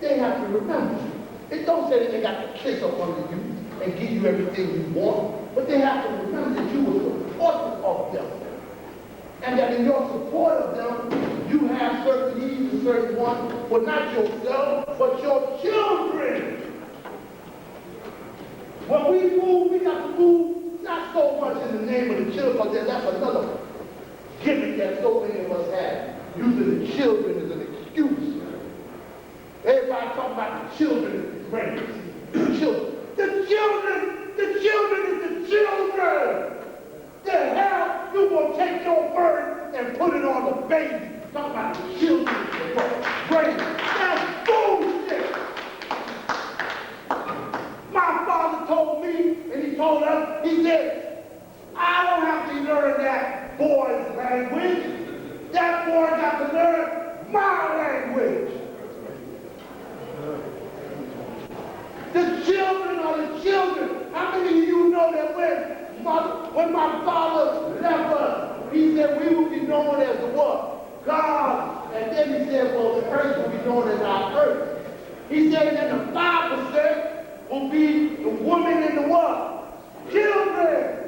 they have to remember you. It don't say that they got to kiss up under you and give you everything you want, but they have to remember that you were supportive of them. And that in your support of them, you have certain needs and certain wants, but not yourself, but your children. When we move, we got to move not so much in the name of the children, because that's another gimmick that so many of us have, using the children as an excuse. Everybody the baby. Talk about the children. Great. That's bullshit. My father told me, and he told us, he said, I don't have to learn that boy's language. That boy got to learn my language. The children are the children. How many of you know that when my father left us, he said we will be known as the what? God. And then he said, well, the earth will be known as our earth. He said that the 5% will be the woman and the what? Children.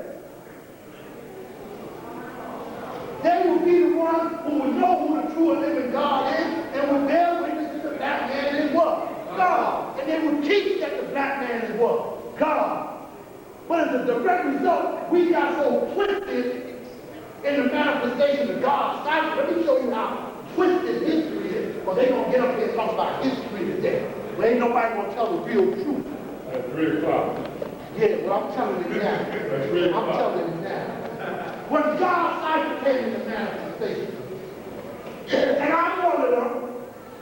They will be the ones who will know who the true and living God is and will bear witness to the black man is what? God. And they will teach that the black man is what? God. But as a direct result, we got so twisted in the manifestation of God's sight. Let me show you how twisted history is. Because they're going to get up here and talk about history today. But ain't nobody going to tell the real truth. At 3 o'clock. Yeah, well, I'm telling you now. At 3 o'clock. I'm telling you now. When God's sight came into manifestation, and I'm one of them,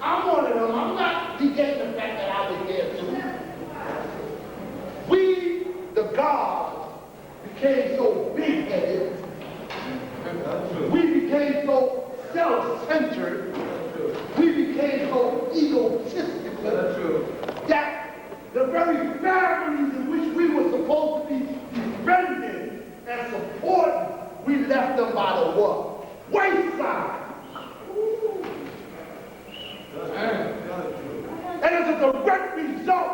I'm not negating the fact that I was there too. We, the gods, became so big-headed, we became so self-centered, we became so egotistical that the very families in which we were supposed to be defending and supporting, we left them by the what? Wayside. And as a direct result,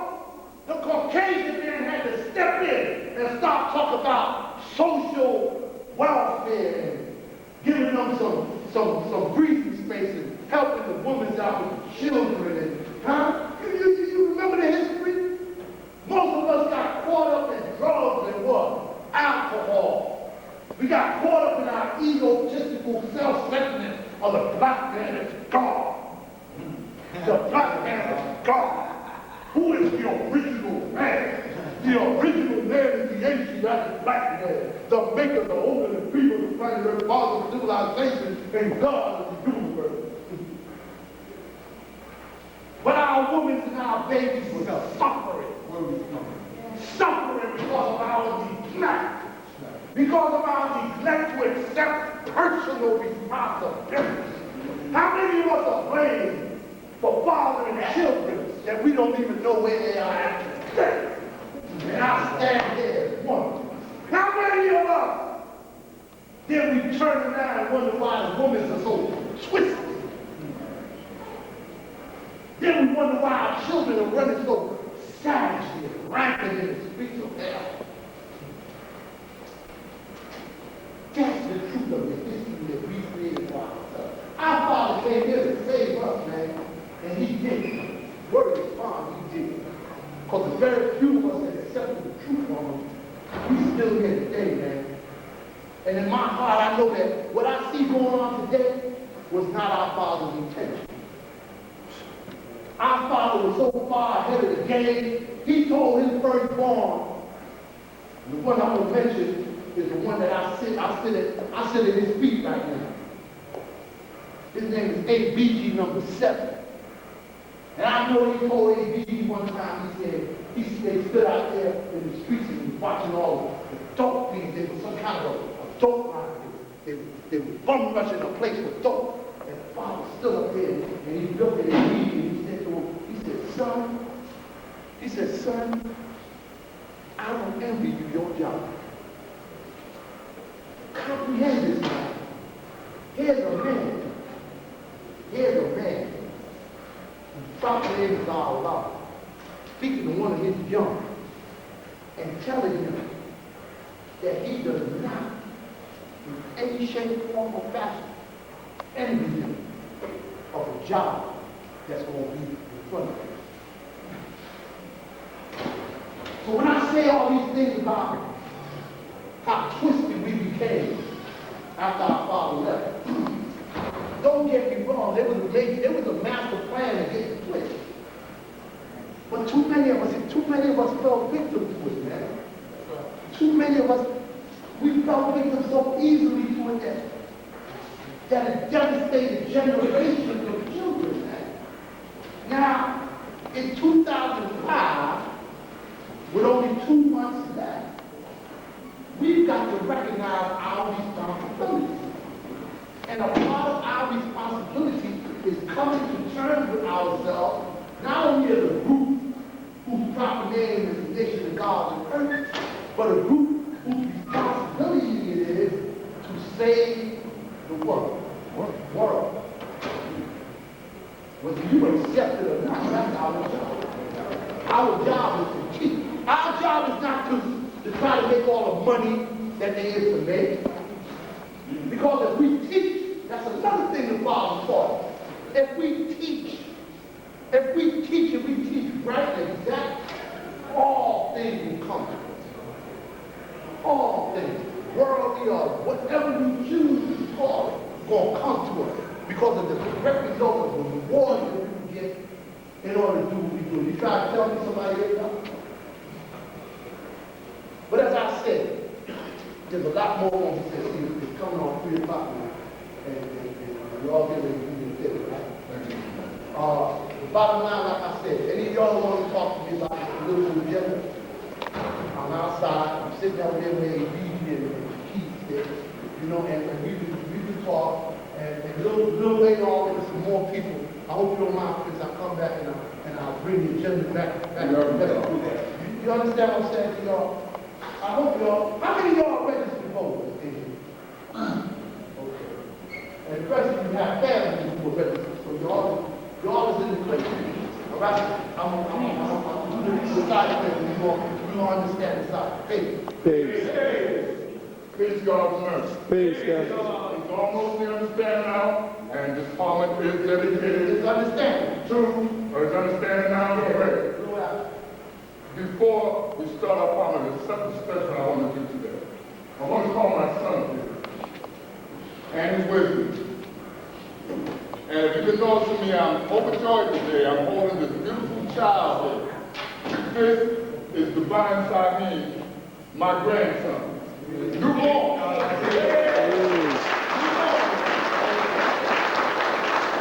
the Caucasian man had to step in and start talking about social welfare and giving them some breathing space and helping the women out with the children. And, huh? You remember the history? Most of us got caught up in drugs and what? Alcohol. We got caught up in our egotistical self-centeredness of the black man is God. The black man is God. Who is the original man? The original man is the Asiatic black man, the maker, the owner, the people, the planet, the father of civilization, and God of the universe. But our women and our babies were suffering. Suffering because of our neglect. Because of our neglect to accept personal responsibility. How many of us are blamed for fathering children that we don't even know where they are at today? And I stand there as one. How many of us then we turn around and wonder why the women are so twisted? Then we wonder why our children are running so savagely and rampant in the streets of hell. That's the truth of the history that we created for ourselves. Our Father came here to save us, man, and he did. Word is fine, he did. Because the very few of us that accepted the truth from him, we still here today, man. And in my heart, I know that what I see going on today was not our Father's intention. Our Father was so far ahead of the game, he told his firstborn, the one I'm going to mention is the one that I sit at his feet right now. His name is ABG number 7. And I know he told ABG one time, he stood out there in the streets and he was watching all the dope things. There was some kind of a dope line. They were bum rushing a place with dope. And the father stood up there and he looked at ABG and he said to him, he said, son, I don't envy you your job. Comprehend this now. Here's a man. Prophesying is all about speaking to one of his young and telling him that he does not, in any shape, form, or fashion, envy him of a job that's going to be in front of him. So when I say all these things about how twisted we became after our father left, don't get me wrong, there was a master plan to get the twist. But too many of us fell victim to it, man. Too many of us, we fell victim so easily to it that has devastated generations of children. Now, in 2005, with only 2 months left, we've got to recognize our responsibilities. And a part of our responsibility is coming to terms with ourselves, not only as a group whose proper name is the nation of God and earth, but a group whose responsibility it is to save the world. Whether you accept it or not, that's our job. Our job is to teach. Our job is not to try to make all the money that there is to make. Because if we teach, that's another thing the Father taught us. If we teach and we teach right and exact, all things will come to us. All things, worldly or whatever you choose to call it, going to come to us because of the direct result of the reward that we get in order to do what we do. You try to tell me somebody else? But as I said, there's a lot more on this. It's coming on 3 o'clock now. And we all get ready to do this, right? The bottom line, like I said, any of y'all want to talk to me about this political agenda, I'm outside, I'm sitting out there where AD and Keith there, you know, and we can talk, and a little later on, there's some more people. I hope you don't mind, because I'll come back and I'll bring the agenda back. You understand what I'm saying to y'all? I hope y'all, how many of y'all are registered voters? Okay. And the rest of you have families who are registered, so y'all is in the place. All right? I'm going to decide that we don't understand the side. Peace. Peace, God's mercy. Peace, God. It's almost the understand now, and this parliament is dedicated It's understanding. to, or it's understanding now, correct. Before we start our parliament, there's something special I want to do today. I want to call my son here, and his wisdom. And if you can notice me, I'm overjoyed today. I'm holding this beautiful child here. This is Divine Sahin, my grandson. Newborn.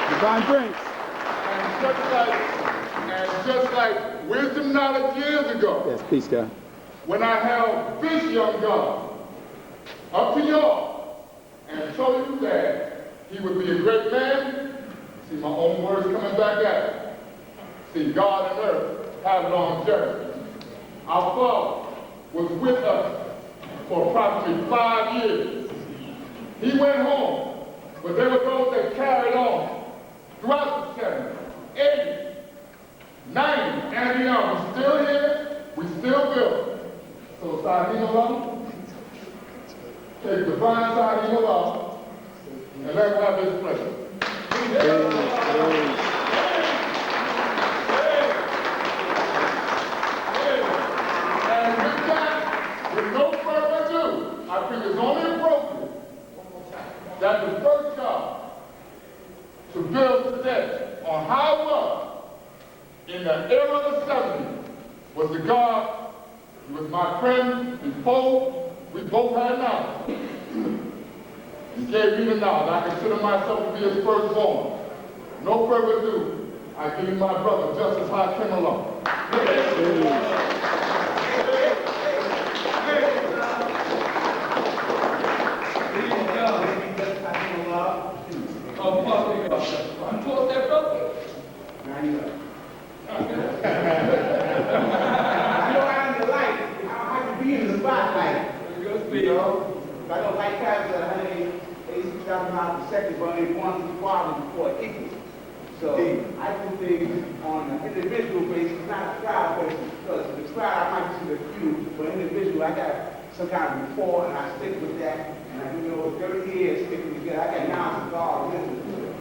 Divine Prince. And just like wisdom knowledge years ago, Yes, peace, God. when I held this young God up to y'all and told you that he would be a great man, see my own words coming back at it. See, God and earth have longevity. Our father was with us for approximately 5 years. He went home, but there were those that carried on throughout the 70s, 80s, 90s, and beyond. We're still here, we still building. So Sahin Allah, take divine Sahin Allah, and let's have this pleasure. And with that, with no further ado, I think it's only appropriate that the first job to build today on how it was in the era of the 70s was the God who was my friend before we both had knowledge. He gave me the knowledge. I consider myself to be his firstborn. No further ado, I give you my brother, Justice Hakim Allah. I don't like times that honey, they talking about the second, but only one equality before equal. So I do things on an individual basis, not a crowd basis, because the crowd I might see a few, but individual I got some kind of rapport and I stick with that. And I do over 30 years sticking together. I got knowledge of God listening to it.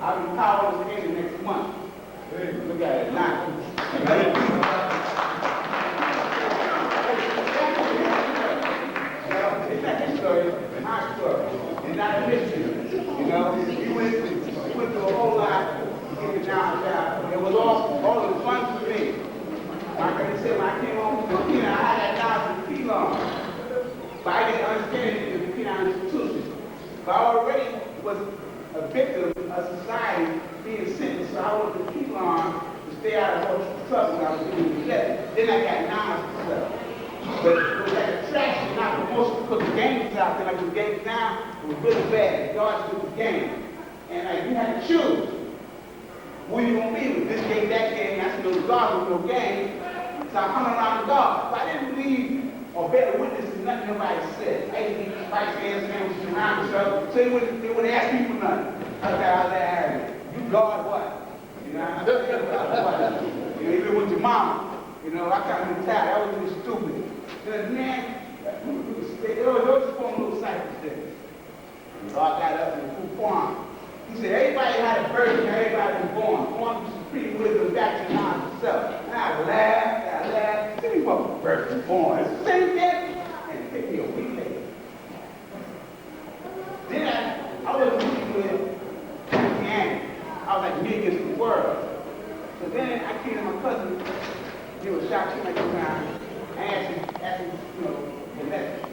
I'll be powerless again next month. Look at it now. My story, and not history. You know, we went through a whole lot to get it down. It was all the fun for me. Like I said, when I came home from Peanut, I had that knowledge of P-Long. But I didn't understand it in the Peanut institution. But I already was a victim of society being sentenced. So I was to keep on to stay out of more trouble when I was doing the death. Then I got nonsense stuff. But it was like a tragedy, not promotion, because the game was out there. Like the game now, it was really bad. God took the game. And like, you had to choose. Who you gonna be with? This game, that game. I said, no, God was no game. So I hung around God. But I didn't believe or bear witness to nothing nobody said. I used to eat spice hands, sandwiches around each so they wouldn't ask me for nothing. Okay, I was like, you God what? You know, I said, what? You know, even with your mama. You know, I kind of retired. I was really stupid. And man, there was just one little cypress there. God got up in the full farm. He said, everybody had a birth and everybody was born. Born was pretty wisdom back to mind himself. And I laughed. Tell me what birth and born. It's the same thing. And it took me a week later. Then I was meeting with Christianity. I was like me against the world. So then I came to my cousin. He was shocked. He went around. I asked him, you know, the message.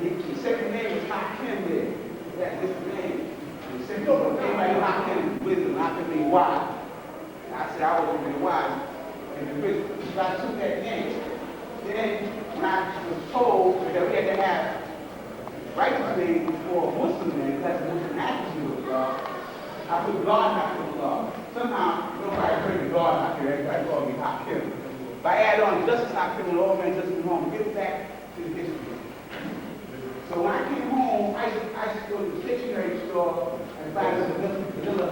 His second name was Hakim there. That's his name. He said, no, everybody know Hakim is wisdom. Hakim means wise. And I said, I wasn't really wise. And the wisdom. So I took that name. Then, when I was told that we had to have righteous name for a Muslim name, that's a Muslim attribute of God, I put God after God. Somehow, nobody heard the God after everybody called me Hakim. If I add on Justice Hakim and Old Man Justice home, get back to the history. So when I came home, I used to go to the dictionary store and find some vanilla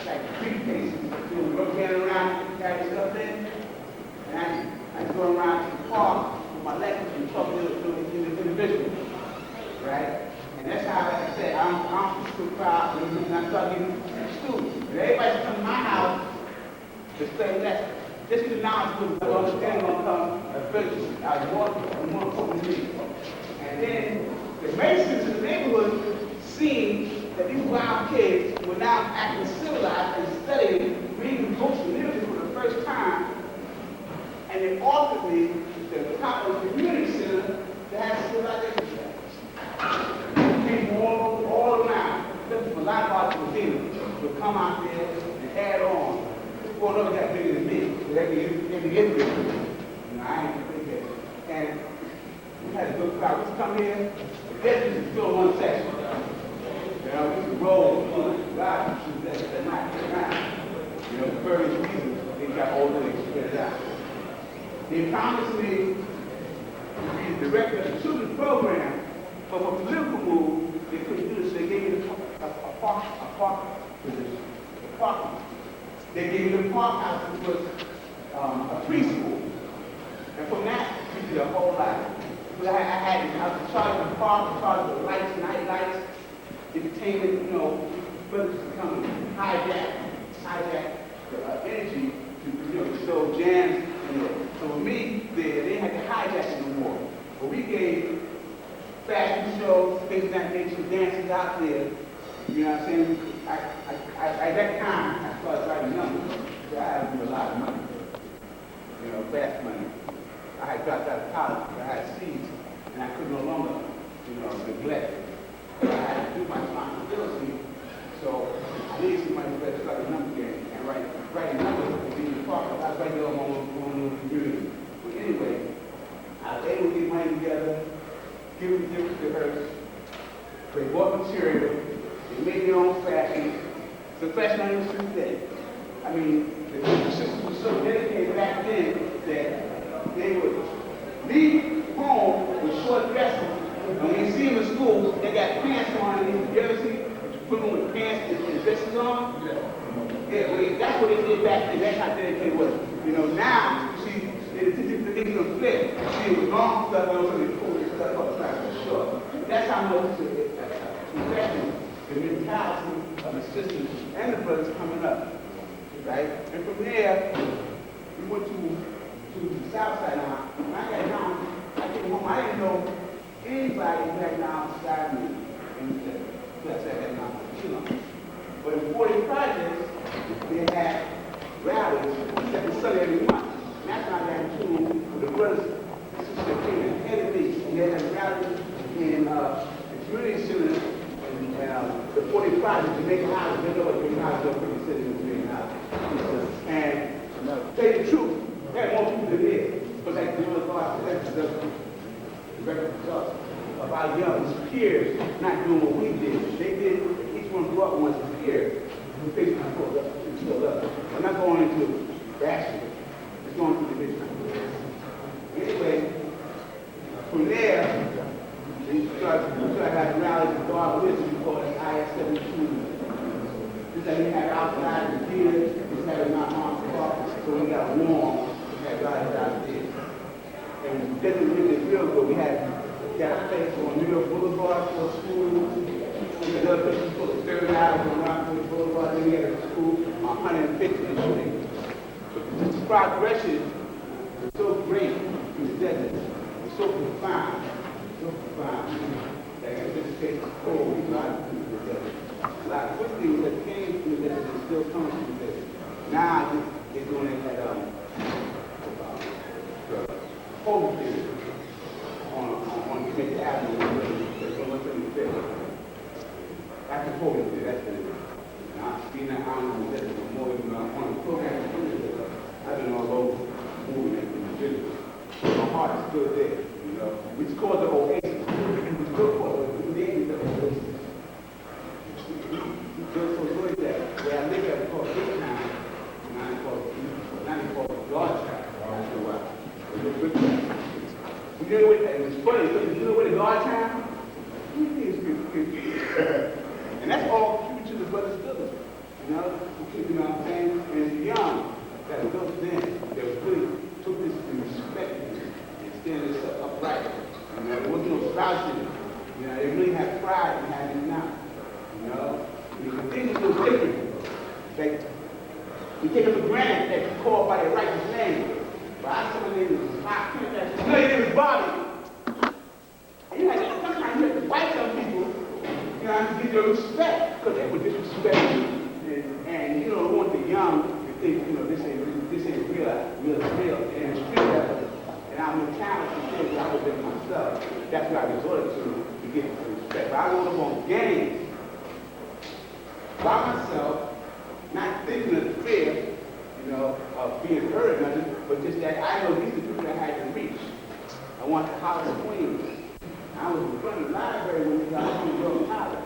like briefcases. You know, rotating around, carry stuff in. And I go around to the park with my lectures and talk to the individual. Right? And that's how, like I said, I'm super proud and I'm talking to students. And everybody's coming to my house to study lessons. This is the knowledge that understanding going to come eventually. I was more important to me. And then the Masons in the neighborhood seen that these wild kids were now acting civilized and studying, reading books and literature for the first time. And they offered me the top of the community center to have civilization classes. Came from all around. Looking for a lot of arts museums would come out there and add on. Well, no, got bigger than me. They can get bigger. You know, I ain't think that. And we had a good crowd. We used to come here, the business is still one section. You know, we used to roll, God, that night. You know, for various reasons, they got older, they spread it out. They promised me to be the director of the children's program, but for political move, they couldn't do this. They gave me a park position. A park. They gave me the park house, which was a preschool. And from that, we did a whole lot. But I was in charge of the park, in charge of the lights, night lights, entertainment, you know, brothers to come and hijack the energy to show jams. So with me, they didn't have to hijack it no more. But we gave fashion shows, things of that nature, dances out there. You know what I'm saying? At that time, I started writing numbers. So I had to do a lot of money. You know, fast money. I had dropped out of college. I had seeds, and I could no longer, you know, neglect. I had to do my responsibility. So I needed somebody to start a number game and writing numbers and being a part of it. I was writing on my own community. But anyway, I was able to get money together, give them gifts to her. They bought material. They made their own fashion. It's a fashion I used to today. I mean, the system was so dedicated back then that they would leave home with short dresses. And when you see them in school, they got pants on in New Jersey, but you put them with pants and dresses on. Yeah, well, that's what they did back then. That's how dedicated it was. You know, now, you see, they're going to flip. You see, with long stuff, and also they pull this stuff up for short. That's how much the mentality of the sisters and the brothers coming up, right? And from there, we went to the south side now. When I got down, I came home, I didn't know anybody who had down beside me in the class I had down for too long. But in 40 projects, they had rallies every Sunday, every month. And that's how I got to the brothers and sisters that came ahead of me. And they had rallies in the community center project, Jamaica House, they know what Jamaica House is, pretty city in Jamaica House. And to tell you the truth, there are more people than this. Because like the other part of the record results of our young peers not doing what we did. They did, each one grew up once a peer. Who faced my pulled up, still up. I'm not going into bashing. It's going through the vision. Anyway, from there, we started having rallies with God Wisdom called IS-72. Just like we had outside the theater, we had Mount Park, so we got warm, we had rallies out there. And then we did this real good. We had a place on New York Boulevard for a school. We had another place for the Third Avenue on Rockwood Boulevard. Then we had a school on 150th Street. Just the progression was so great in the desert. It was so profound. That in this case, it's cold. A lot of people in the desert. A lot of good things that came from the desert and still come from the desert. Now they're doing it at Holy Spirit on Jamaica Avenue, that's on 175th. That's the Holy Spirit, that's what it is. Now, being that I'm that's more than on the program, I've been all over moving in Virginia. My heart is still there, you know. We just call it the Oasis. We still call it the name of the Oasis. We feel so good that where I live at, we call Cape Town, now they call it Georgetown. After a while. You know what, and it's funny, because you know what a guard time? And that's all true to the brothers Phillips. You know what I'm saying? And it's young that those then that really took this and respected it and stand this upright. You know, there wasn't no slouching. You know, they really had pride in having it now. You know? The things are so different. Like, we take it for granted that you call by your righteous name. But I saw my name was hot. No, your name is Bobby. And you had sometimes you had to fight some people, you know, to get their respect, because they were disrespectful. And you don't want the young to think, you know, this ain't real, and it's street level. And I'm a talent to think I was in myself. That's what I resorted to get the respect. But I wound up on games by myself, not thinking of the fear, you know, of being hurt or nothing, but just that I know these are the people I had to reach. I want the House of Queens. I was in front of the library when we got to go college.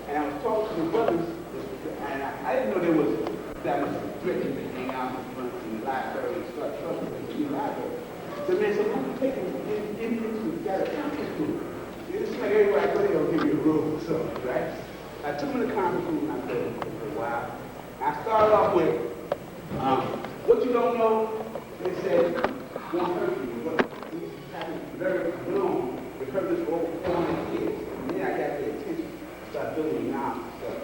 And I was talking to the brothers, and I didn't know there was that much threatening to hang out in front of the library and start talking to the library. So man, so I'm taking into that conference room. It's like everywhere I go, they'll give me a room or something, right? I took them in the conference room and I played for a while. I started off with, what you don't know, they said, won't hurt you, but these happen very long because it's over 400 years. And then I got their attention, started building knowledge and stuff.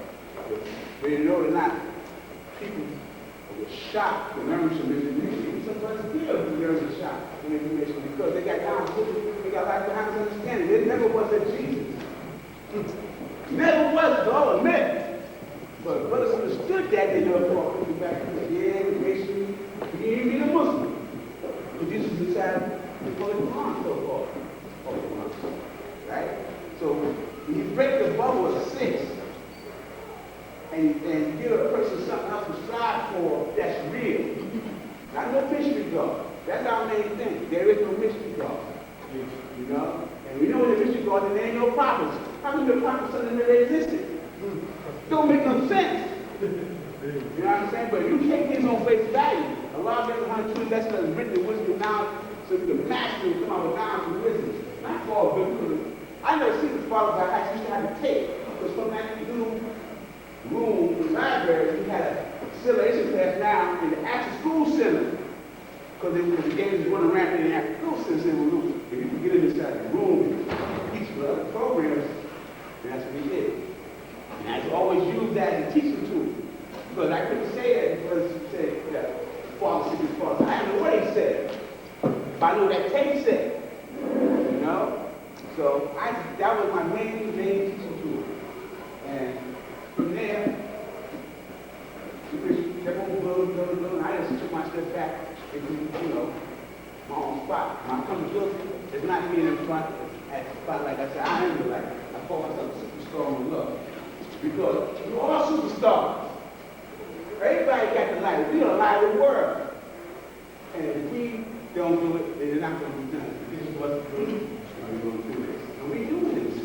But you know or not, people were shocked to learn some information. Some brothers here who learned the shock in information because they got down, they got life behind us understanding. It never was that Jesus. Never was, all admit. But brothers understood that they never brought people back and said, yeah, make sure you ain't being a Muslim. But Jesus decided to call it Quran, so-called. Right? So when you break the bubble of 6 and give a person something else to strive for, that's real. Not no mystery God. That's our main thing. There is no mystery God. You know? And we know in the mystery God, there ain't no prophets. How many prophets something that existed? Don't make no sense. You know what I'm saying? But you take things on face value. Allah gives 120 lessons is written in wisdom now, so you can master and come out with knowledge and wisdom. Not for all good. I never seen the fathers I had used to have to take. Because from that little room in the library, we had a civilization class now in the after school center. Because the games running around in the after school center, if you can get inside the room and teach for other programs, that's what we did. And I always used that as a teaching tool. Because I couldn't say that because he said that Father said his father. I didn't know what he said. But I know that Tate said. You know? So that was my main teaching tool. And from there, we just kept on building. I just took my step back into, you know, my own spot. My comfortability is not being in front at the spot like I said. I am like, I call myself a superstar in love. Because we're all superstars. Everybody got the light. We're the light of the world. And if we don't do it, then they're not going to be done. This is what's going to do. We're going to do this. And we do this.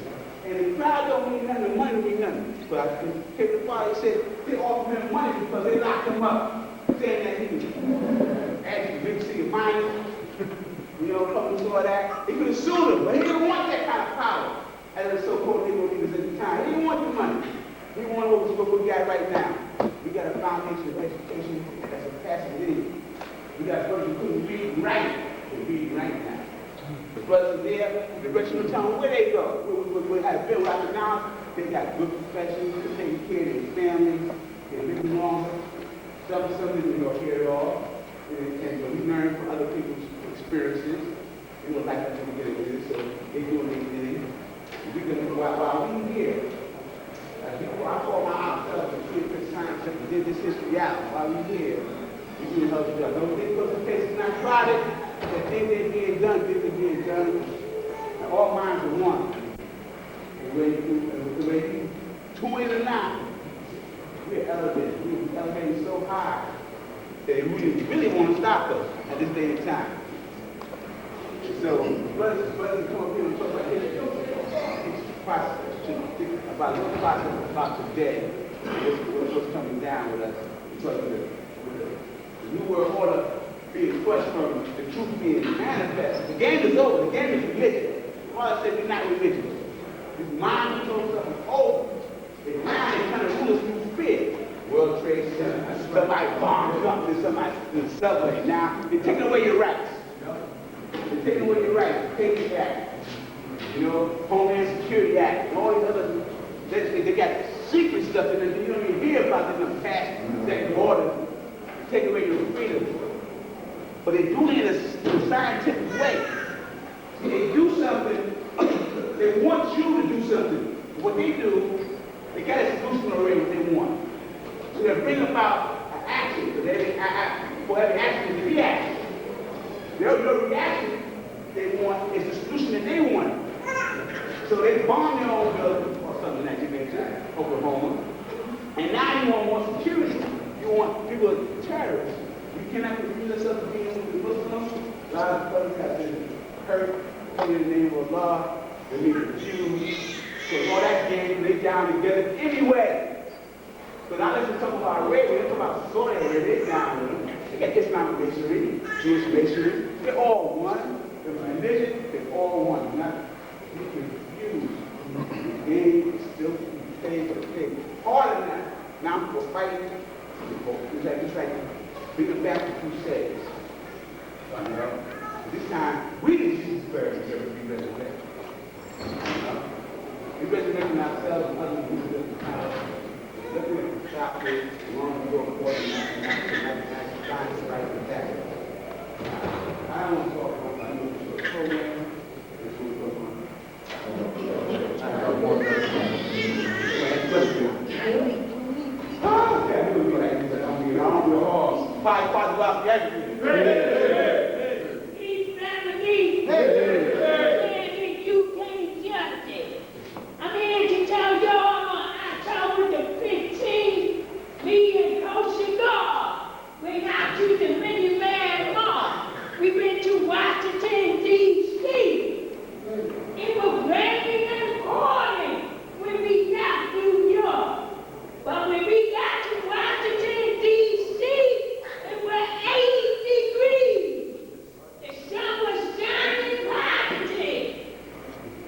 And the crowd don't mean nothing, the money don't mean nothing. But I came to the party and said they offered him money because they locked him up, saying that he was actually big city minor. You know, coming to all that. He could have sued him, but he didn't want that kind of power. As the so-called Negro leaders at the time. He didn't want the money. He wanted what we got right now. We got a foundation of education that's a passive need. We got brothers who couldn't read and write. They're reading right now. The brothers there, the rest of them tell them where they go. We have been right now. They got good professions, they're taking care of their families, they're living longer. Some didn't go here at all. And we learn from other people's experiences. They don't like us to get into this, so they doing their thing. We're gonna while we here. I call my ourselves and see if it's science and did this history out while we here. We can help each other. Don't think because the case is not crowded, that things are being done, things are being done. And all minds are one. And when you tune in or not, we're elevated. We're elevating so high that they really want to stop us at this day and time. So, brothers come up here and talk about history. Process, about a little process about today, what's coming down with us, because of the New World Order being crushed from the truth being manifest. The game is over. The game is religion. Paul said we're not religious. This mind control stuff is over. The mind is trying to rule us through fear. World Trade Center, somebody bombed something, somebody in the subway. Now, they're taking away your rights. They're taking away your rights. Patriot Act. You know, Homeland Security Act, and all these other, they got secret stuff in it you don't even hear about in the past executive order to take away your freedom. But they do it in a scientific way. They do something, they want you to do something. What they do, they got a solution already what they want. So they bring about an action, for every action is a reaction. Their reaction they want is the solution that they want. So they bomb their own building, or something that you mentioned, Oklahoma. And now you want more security. You want people as terrorists. You cannot confuse yourself to being with Muslims. A lot of brothers have been hurt in the name of Allah. They need the Jews. So all that game, they down together anyway. So now let's talk about Arabia. Let's talk about Saudi Arabia. They down with them. They got Islamic masonry, Jewish masonry. They're all one. The religion, they're all one. Not be confused. The game is still pay for pay. Harder than that. Now we're fighting. It's like bringing back the Crusades. You know? This time, we didn't see the first to be resurrected. We resurrecting ourselves and others who live in the power. Looking at the chapter, long ago, according to science right with that. I don't want to talk about my new program. This will go on. I have one question. Yeah, we'll be like this. I don't know. Five about everything. These families, you can't judge it. I'm here to tell y'all on October the 15th, me and Coach Cigar went out to the Mini-Man Mall. We went to Washington, D.C. It was raining and pouring when we got to New York. But when we got to Washington, D.C., it was 80 degrees. The sun was shining positive.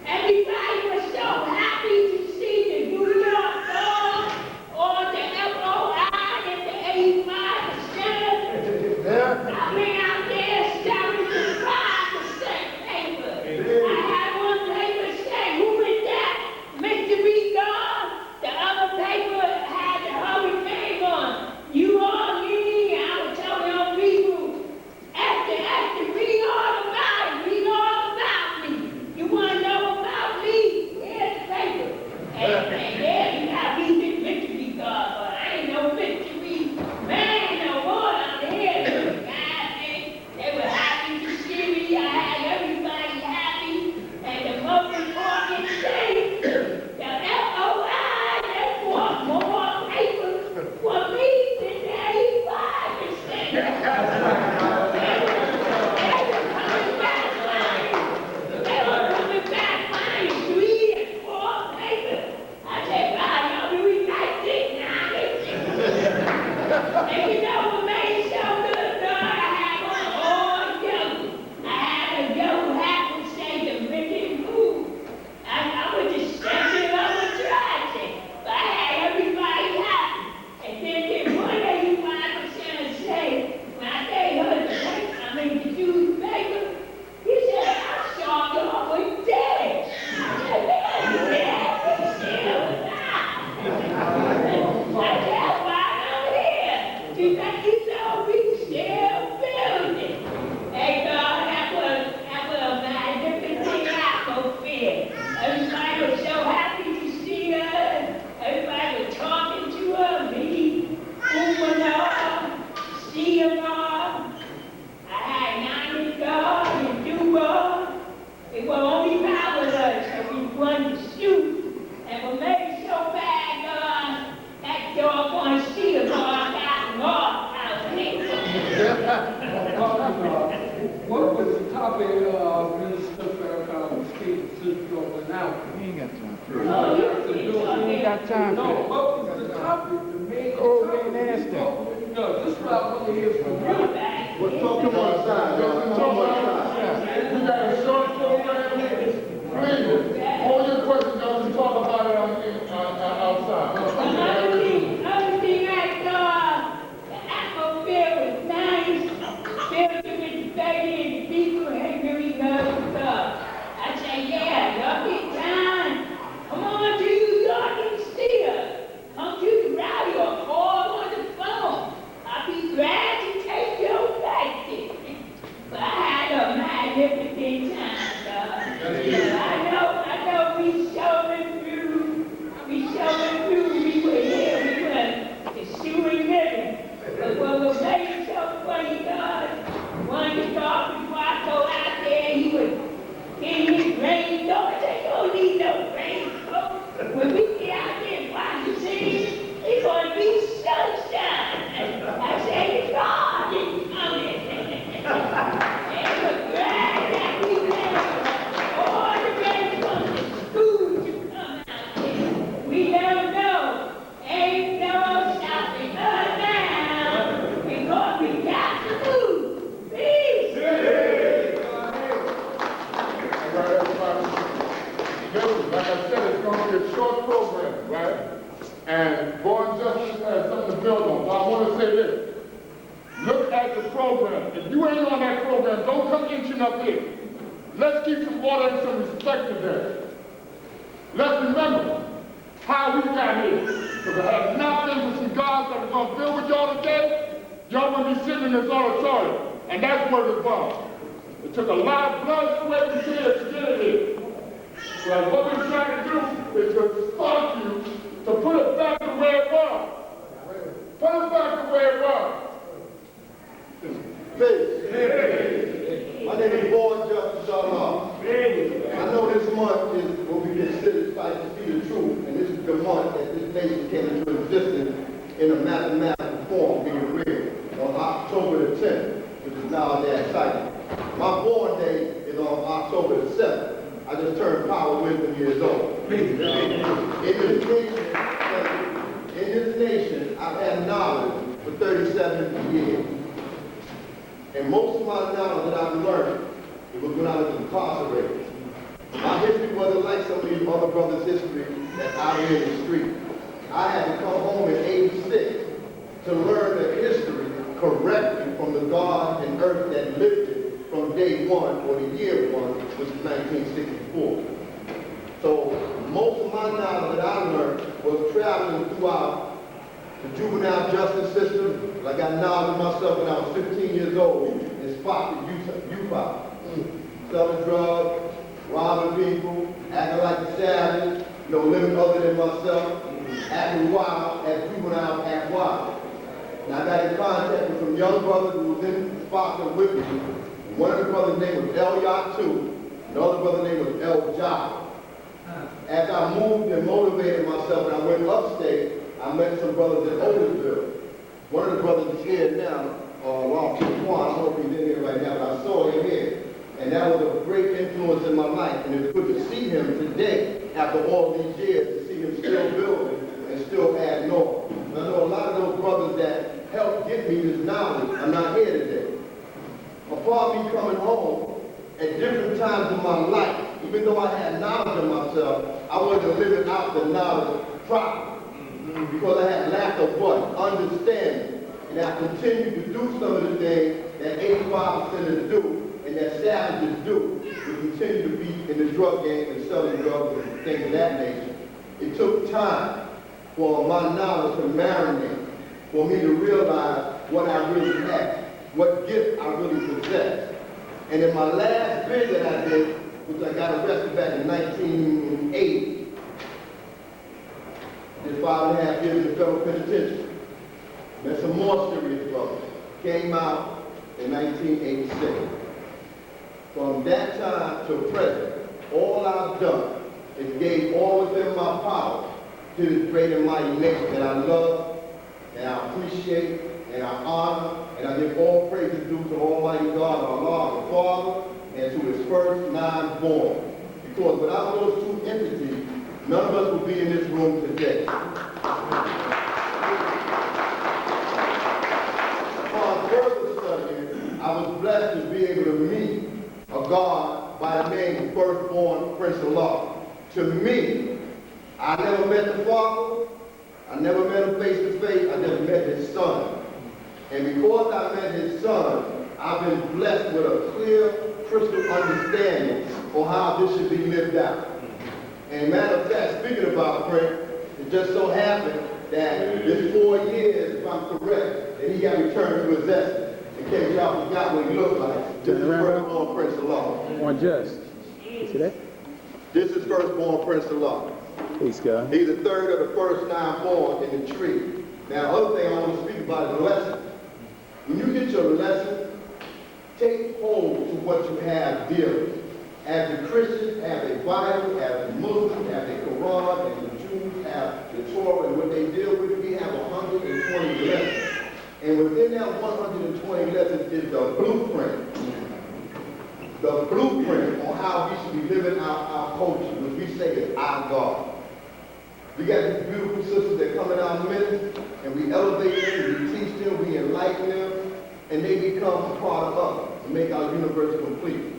Everybody was so happy to see the New York Dog or the FOI and the 85 center. I went out there selling the 5% paper. I had one paper say, who is that? Mr. B. Gone. The other paper had the hurricane on. You all me, I was telling young people, after, read all about it, read all about me. You want to know about me? Here's the paper. And yeah, you have me victory God, but I ain't no victory man no more out here. Guys, they were happy to see me. I had everybody happy. And the most important thing, the FOI, they He ain't got time for that. Oh, you keep He ain't got time for No, that. what was the topic? The main Oh, topic? man, ask them. No, this is what I want to hear from you. Well, talk to one side, y'all. Talk to one side. We got a short program. Please, all your questions, y'all can talk about it outside. Another thing I saw, the atmosphere was nice, filled with respect and people had really good stuff. I said, yeah, y'all get time. Come on to New York and see us. Come to the rally or call on the phone. I'll be glad to take your practice. But I had a magnificent time, dog. I know we showing through. We were here, we were the shooting ribbon. But what was made it so funny, God, one of the dog before I go out there, he was in his raincoat. I said, you don't need no raincoat. When we get out there and watch the scene, it's gonna be sunshine. I said, God is coming. And we're glad that we met all the way from the school to come out here. We don't know. Ain't no stopping us now. Because we got to move. Peace. All right, everybody. Remember, like I said, it's going to be a short program, right? And Born Justice has something to build on. So I want to say this. Look at the program. If you ain't on that program, don't come inching up here. Let's keep some order and some respect to that. Let's remember how we got here. Because if it had not been for some guys that were going to build with y'all today, y'all wouldn't be sitting in this auditorium. And that's what it's about. It took a lot of blood, sweat, and tears to get it here. So what we're trying to do is to spark you to put it back the way it was. Put it back the way it was. Peace. My name is Born Justice Allah. I know this month is what we consider Fight to See the Truth, and this is the month that this nation came into existence in a mathematical form, being real, on October the 10th, which is now that cycle. My born day is on October the 7th. I just turned power wisdom years old. In this nation, I've had knowledge for 37 years. And most of my knowledge that I've learned, it was when I was incarcerated. My history wasn't like some of these other brothers' history that's out here in the street. I had to come home in '86 to learn the history correctly from the God and earth that lived it from day one, or the year one, which is 1964. So most of my knowledge that I learned was traveling throughout the juvenile justice system. I got knowledge myself when I was 15 years old and spotted youth out. Selling drugs, robbing people, acting like a savage, living other than myself, acting wild as juveniles act wild. And I got in contact with some young brothers who was in Spotswood with me. One of the brothers' name was El Yatu, and the other brother's name was El Jah. As I moved and motivated myself and I went upstate, I met some brothers in Otisville. One of the brothers is here now, Ron Quan. I don't know if he's in here right now, but I saw him here. And that was a great influence in my life. And it's good to see him today, after all these years, to see him still building and still adding on. I know a lot of those brothers that helped get me this knowledge are not here today. Upon me coming home, at different times in my life, even though I had knowledge of myself, I wasn't living out the knowledge properly. Because I had lack of what? Understanding. And I continued to do some of the things that 85% do and that savages do. We continue to be in the drug game and selling drugs and things of that nature. It took time for my knowledge to marinate, for me to realize what I really had, what gift I really possessed. And in my last bid that I did, which I got arrested back in 1980, did 5.5 years in the federal penitentiary. Met some more serious brothers. Came out in 1986. From that time to present, all I've done is gave all within my power to this great and mighty nation that I love, and I appreciate, and I honor, and I give all praises due to Almighty God, Allah, the Father, and to His first 9 born. Because without those 2 entity, none of us would be in this room today. Upon further studying, I was blessed to be able to meet a God by the name of Firstborn Prince of Law. To me, I never met the Father, I never met him face to face, I never met his son. And because I met his son, I've been blessed with a clear, crystal understanding on how this should be lived out. And matter of fact, speaking about Prince, it just so happened that this 4 years, if I'm correct, that he got returned to his essence. In case y'all forgot what he looked like, this is Firstborn Prince of Law. On just. You see that? This is Firstborn Prince of Law. Hey, Scott. He's the third of the first 9 born in the tree. Now, the other thing I want to speak about is lesson. When you get your lesson, take hold to what you have dearly. As the Christians have a Bible, as the Muslims have a Quran, and the Jews have the Torah, and what they deal with, we have 120 lessons. And within that 120 lessons is the blueprint. The blueprint on how we should be living our culture, which we say is our God. We got these beautiful sisters that come in our midst, and we elevate them, we teach them, we enlighten them, and they become a part of us to make our universe complete.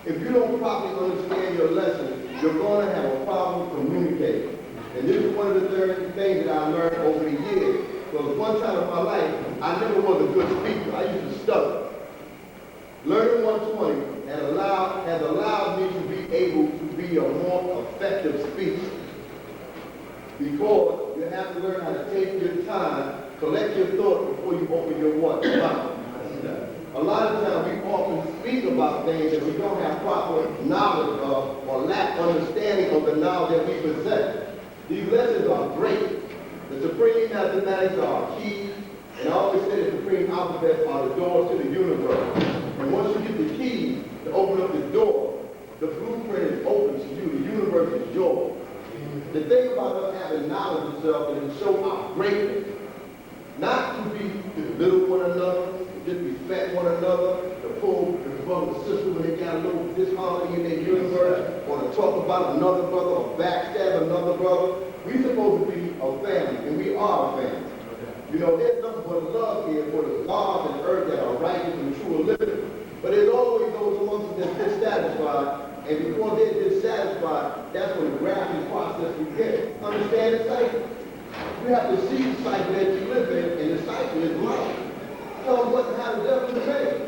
If you don't properly understand your lesson, you're going to have a problem communicating. And this is one of the things that I learned over the years. Because one time in my life, I never was a good speaker. I used to stutter. Learning 120 has allowed me to be able to be a more effective speaker. Because you have to learn how to take your time, collect your thoughts before you open your mouth. A lot of times we often speak about things that we don't have proper knowledge of or lack understanding of the knowledge that we possess. These lessons are great. The supreme mathematics are our keys, and I always say the supreme alphabet are the doors to the universe. And once you get the keys to open up the door, the blueprint is open to you. The universe is yours. The thing about us having knowledge itself is to show our greatness. Not to belittle one another, to disrespect one another, to pull the brother and sister when they got a little disharmony in their universe, or to talk about another brother or backstab another brother. We're supposed to be a family, and we are a family. You know, there's nothing but love here for the gods and earth that are righteous and true and living. But there's always those amongst us that's dissatisfied, and because they're dissatisfied, that's when the grafting process begins. Understand the cycle? You have to see the cycle that you live in, and the cycle is life. Tell them how the devil is made.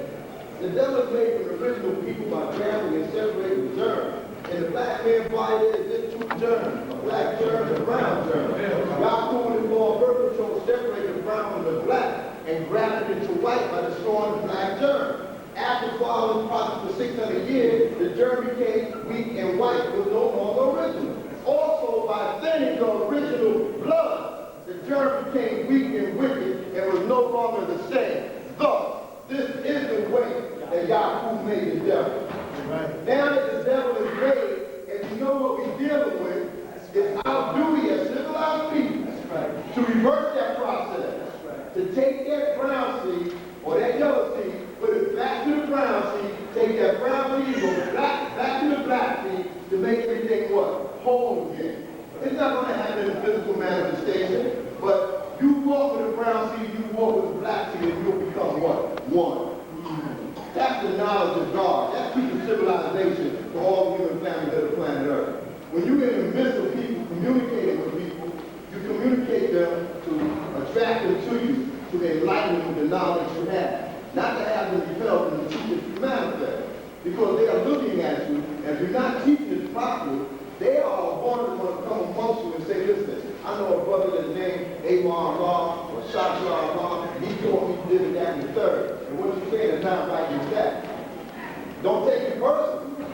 The devil is made from the original people by drowning and separating germs. In the black man's body, there's just 2 germs, a black germ and a brown germ. God told him for birth control to separate the brown from the black and grafted it into white by destroying the black germ. After following the process for 600 years, the germ became weak and white. It was no longer original. Also, by thinning the original blood, the germ became weak and wicked and was no longer the same. Thus, this is the way that Yahuwah made the devil. Right. Now that the devil is made, and you know what we're dealing with, it's our duty as civilized people to reverse that process. To take that brown seed or that yellow seed, put it back to the brown seed, take that brown seed, go back to the black seed to make everything what? Whole again. It's not going to happen in physical manifestation, but you walk with the brown seed, you walk with the black seed, and you'll become what? One. That's the knowledge of God. That's future civilization for all human families of the planet Earth. When you're in the midst of people communicating with people, you communicate them to attract them to you, to enlighten them with the knowledge you have. Not to have them develop and teach it to manifest. Because they are looking at you, and if you're not teaching it properly, they are going to come amongst you and say, listen, I know a brother that's named Amar Allah or Shakra Allah, he told me he did that and the third. And what you're saying is not right with that. Don't take it personally.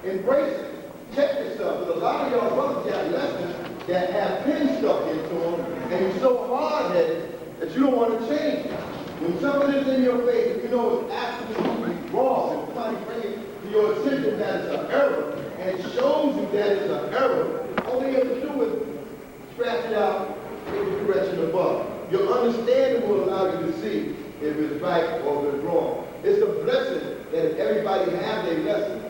Embrace it. Check yourself. Because a lot of y'all brothers got lessons that have pins stuck into them, and you're so hard-headed that you don't want to change it. When something is in your face, and you know it's absolutely wrong, and somebody brings it to your attention that it's an error, and it shows you that it's an error, all you have to do is scratch it out, take the correction above. Your understanding will allow you to see if it's right or if it's wrong. It's a blessing that if everybody has their lesson,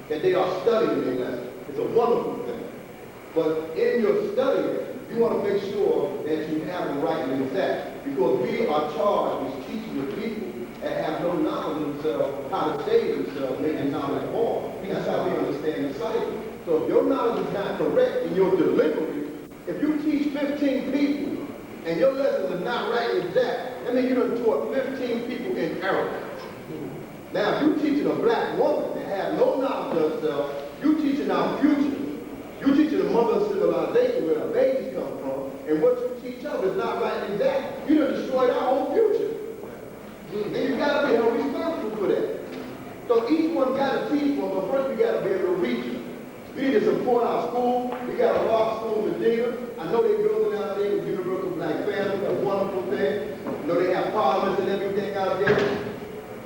that they are studying their lesson. It's a wonderful thing. But in your study, you want to make sure that you have them right and exact. Because we are charged with teaching the people that have no knowledge of themselves, how to save themselves, making knowledge born. That's how we understand the cycle. So if your knowledge is not correct in your delivery, if you teach 15 people and your lessons are not right and exact, that means you done taught 15 people in error. Now, if you're teaching a black woman that has no knowledge of herself, you're teaching our future. You're teaching the mother of civilization where our babies come from, and what you teach them is not right and exact. You done destroyed our whole future. And you gotta be held responsible for that. So each one gotta teach one, but first we gotta be able to reach them. We need to support our school. We got a large school in Medina. I know they're building out there with Universal Black Family, a wonderful thing. I know they have parliaments and everything out there.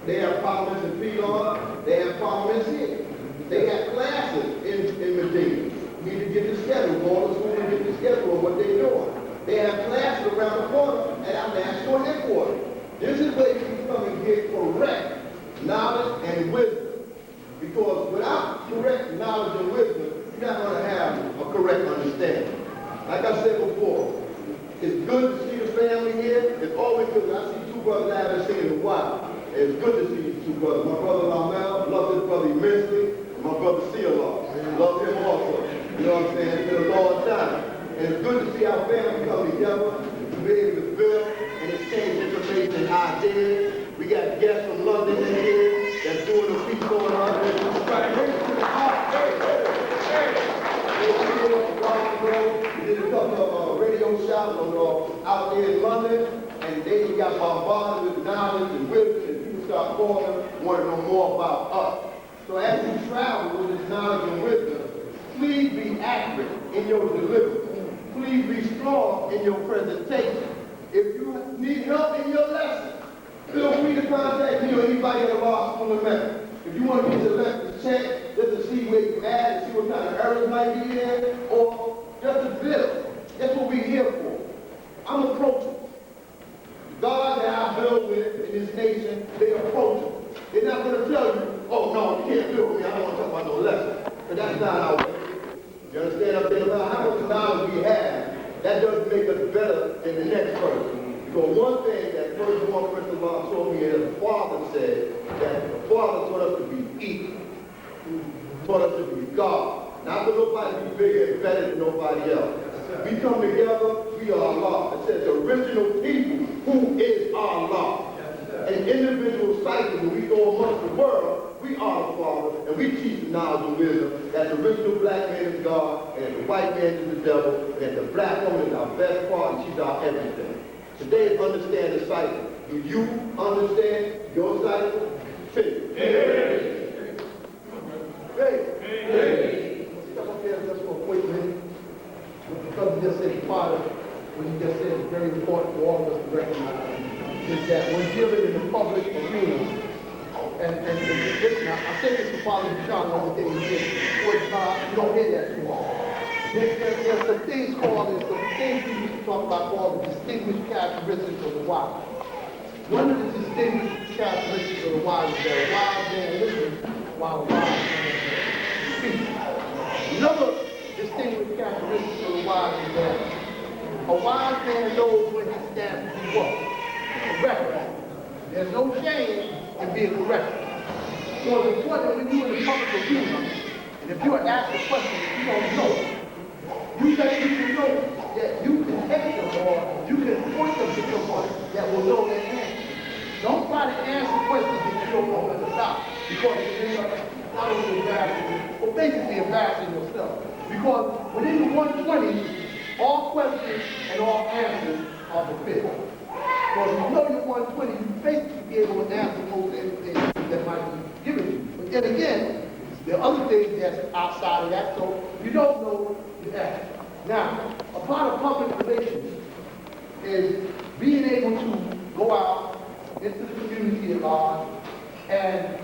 They have parliaments in Piedmont. They have parliaments here. They have classes in Medina. We need to get the schedule, go to school and get the schedule of what they're doing. They have classes around the corner at our national headquarters. This is where you can come and get correct knowledge and wisdom. Because without correct knowledge and wisdom, you're not going to have a correct understanding. Like I said before, it's good to see the family here. It's always good. I see two brothers I haven't seen in a while. It's good to see these two brothers. My brother Lamel, love this brother immensely. And my brother Sealar, love him also. You know what I'm saying? It's been a long time. And it's good to see our family come together, to be able to build and exchange information and ideas. We got guests from London in here that's doing the piece going on. We did a couple of radio shows out there in London, and they got bombarded with knowledge and wisdom, and people start calling, want to know more about us. So as you travel with this knowledge and wisdom, please be accurate in your delivery. Please be strong in your presentation. If you need help in your lesson, feel free to contact me or anybody at the law school in Memphis. If you want to get your lessons checked, just to see where you're at and see what kind of errors might be there, or just to build. That's what we're here for. I'm approachable. God that I build with in this nation, they approachable. They're not going to tell you, oh no, you can't build with me, I don't want to talk about no lesson. But that's not our way. You understand what I'm saying? About how much knowledge we have, that doesn't make us better than the next person. Because one thing that firstborn Prince of Allah told me is the Father said that the Father taught us to be equal, taught us to be God. Not for nobody be bigger and better than nobody else. We come together, we are Allah. It says the original people, who is Allah. An individual cycle, when we go amongst the world, we are the Father, and we teach the knowledge and wisdom that the original black man is God, and the white man is the devil, and that the black woman is our best part, and she's our everything. Today is understand the cycle. Do you understand your cycle? Finish. Hey. Step up there just for a quick minute. Because you just said part of what you just said is very important for all of us to recognize. Is that when dealing in the public arena, and listen, I say this to Father John the other day, he said, you don't hear that too often. There's some things called, there's some things we used to talk about called the distinguished characteristics of the wild. One of the distinguished characteristics of the wild is that a wild man listens while a wild man speaks. Another distinguished characteristic of the wild is that a wise man knows when he stands to be what? Correct. There's no shame in being correct. So it's important when you're in the public arena, and if you're asked a question that you don't know, you can know that you can take them or you can point them to someone that will know that answer. Don't try to answer questions that you don't know where to stop, because you end up not only embarrassing, but basically embarrassing yourself. Because within the 120, all questions and all answers are fulfilled. So if you know you're 120, you basically be able to answer most anything that might be given to you. But then again, there are other things that's outside of that, so if you don't know, you ask. Now, a part of public relations is being able to go out into the community at large and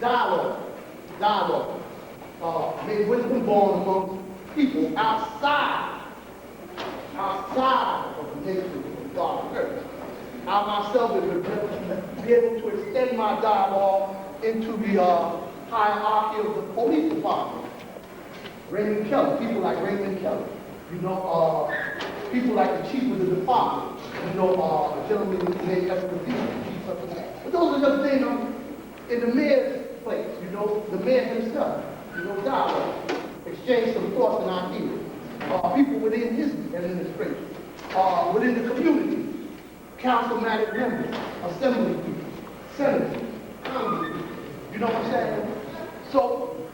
dialogue, make wisdom born among people outside of the nation of God and earth. I myself have be able to extend my dialogue into the hierarchy of the police department. Raymond Kelly, people like Raymond Kelly. You know, people like the chief of the department. You know, a gentleman named Esposito, chief of the. But those are just things in the mayor's place. You know, the mayor himself. You know, dialogue, exchange some thoughts and ideas. People within his administration, within the community, councilmatic members, assembly people, senators, congress people. You know what I'm saying? So,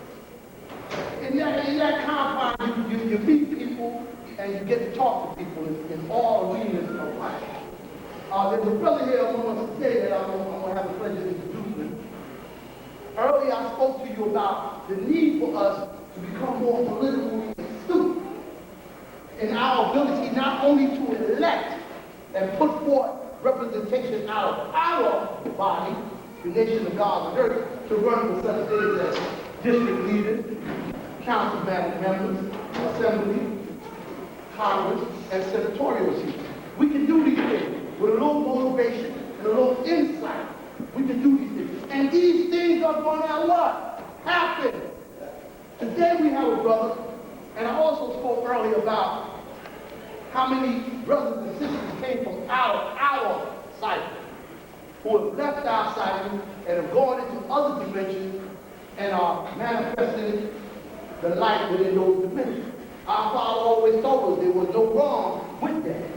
in that confine, you meet people and you get to talk to people in all arenas of life. There's a brother here among us today that I'm going to have the pleasure of introducing. Earlier I spoke to you about the need for us to become more politically astute in our ability not only to elect and put forth representation out of our body, the nation of God and earth, to run for such things as district leaders, councilmatic members, assembly, Congress, and senatorial seats. We can do these things with a little motivation and a little insight. We can do these things. And these things are going to what? Happen. Today we have a brother, and I also spoke earlier about how many brothers and sisters came from our cycle, who have left our cycle and have gone into other dimensions and are manifesting the light within those dimensions. Our Father always told us there was no wrong with that.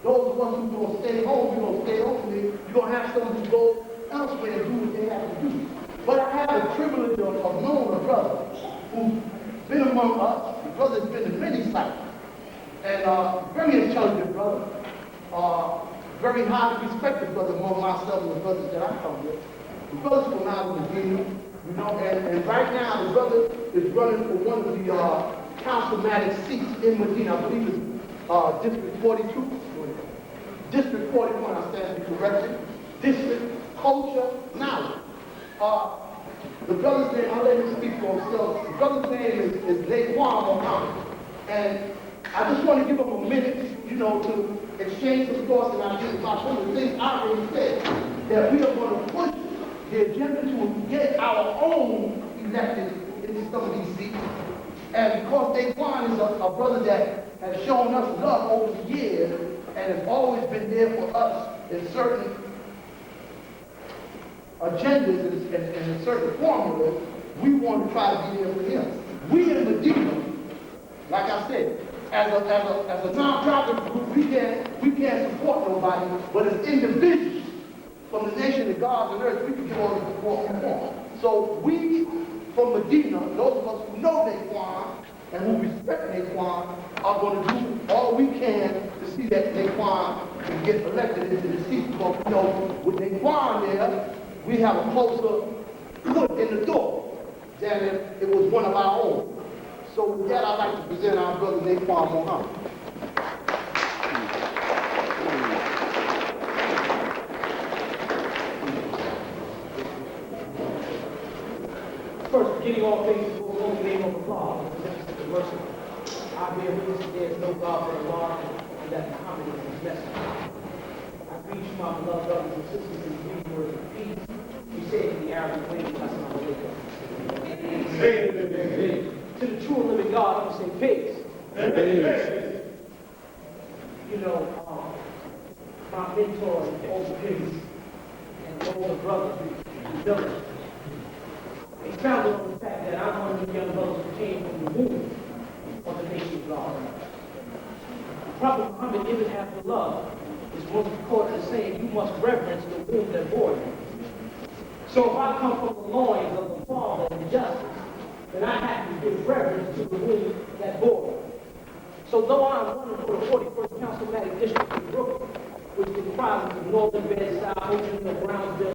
Those of us who are going to stay home, we're going to stay home. You're going to have someone who go elsewhere and do what they have to do. But I have the privilege of knowing a brother who's been among us. The brother's been in many cycles. And very intelligent brother. Very highly respected brother among myself and the brothers that I come with. The brother's from out of Virginia, you know, and right now the brother is running for one of the councilmatic seats in Medina. I believe it's District 42. District 41, I stand to be corrected. District Culture Knowledge. The brother's name, I'll let him speak for himself. The brother's name is Laquan Muhammad. And I just want to give him a minute, you know, to exchange some thoughts and ideas about some of the things I already said, that we are going to push the agenda to get our own elected into some of these seats. And because Laquan is a brother that has shown us love over the years and has always been there for us in certain agendas and in certain formulas, we want to try to be there for him. We in Medina, like I said, as a non-profit group, we can't support nobody, but as individuals from the nation of God and earth, we can give all the support we want. So we from Medina, those of us who know Laquan and who respect Laquan, are going to do all we can to see that Laquan can get elected into the seat. Because you know, with Laquan there, we have a closer foot in the door than if it was one of our own. So with that, I'd like to present our brother Laquan Muhammad. First, beginning all things before the holy name of Allah, the mercy. I bear witness that there is no God but Allah, and that Muhammad is his messenger. I greet you, my beloved brothers and sisters, in the green words of peace. We say it in the Arabic language, Assalamu alaikum. To the true and living God, I'm going to say peace. You know, my mentor and all the peace, and all the brothers who know it. Expounded on the fact that I'm one of the young brothers who came from the womb of the nation of God. Prophet Muhammad, even after love, is once recorded as saying, you must reverence the womb that bore you. So if I come from the loins of the Father and justice, then I have to give reverence to the womb that bore me. So though I'm running for the 41st Councilmatic District in Brooklyn, which comprises of Northern Bed-Stuy, Ocean Hill, Brownsville,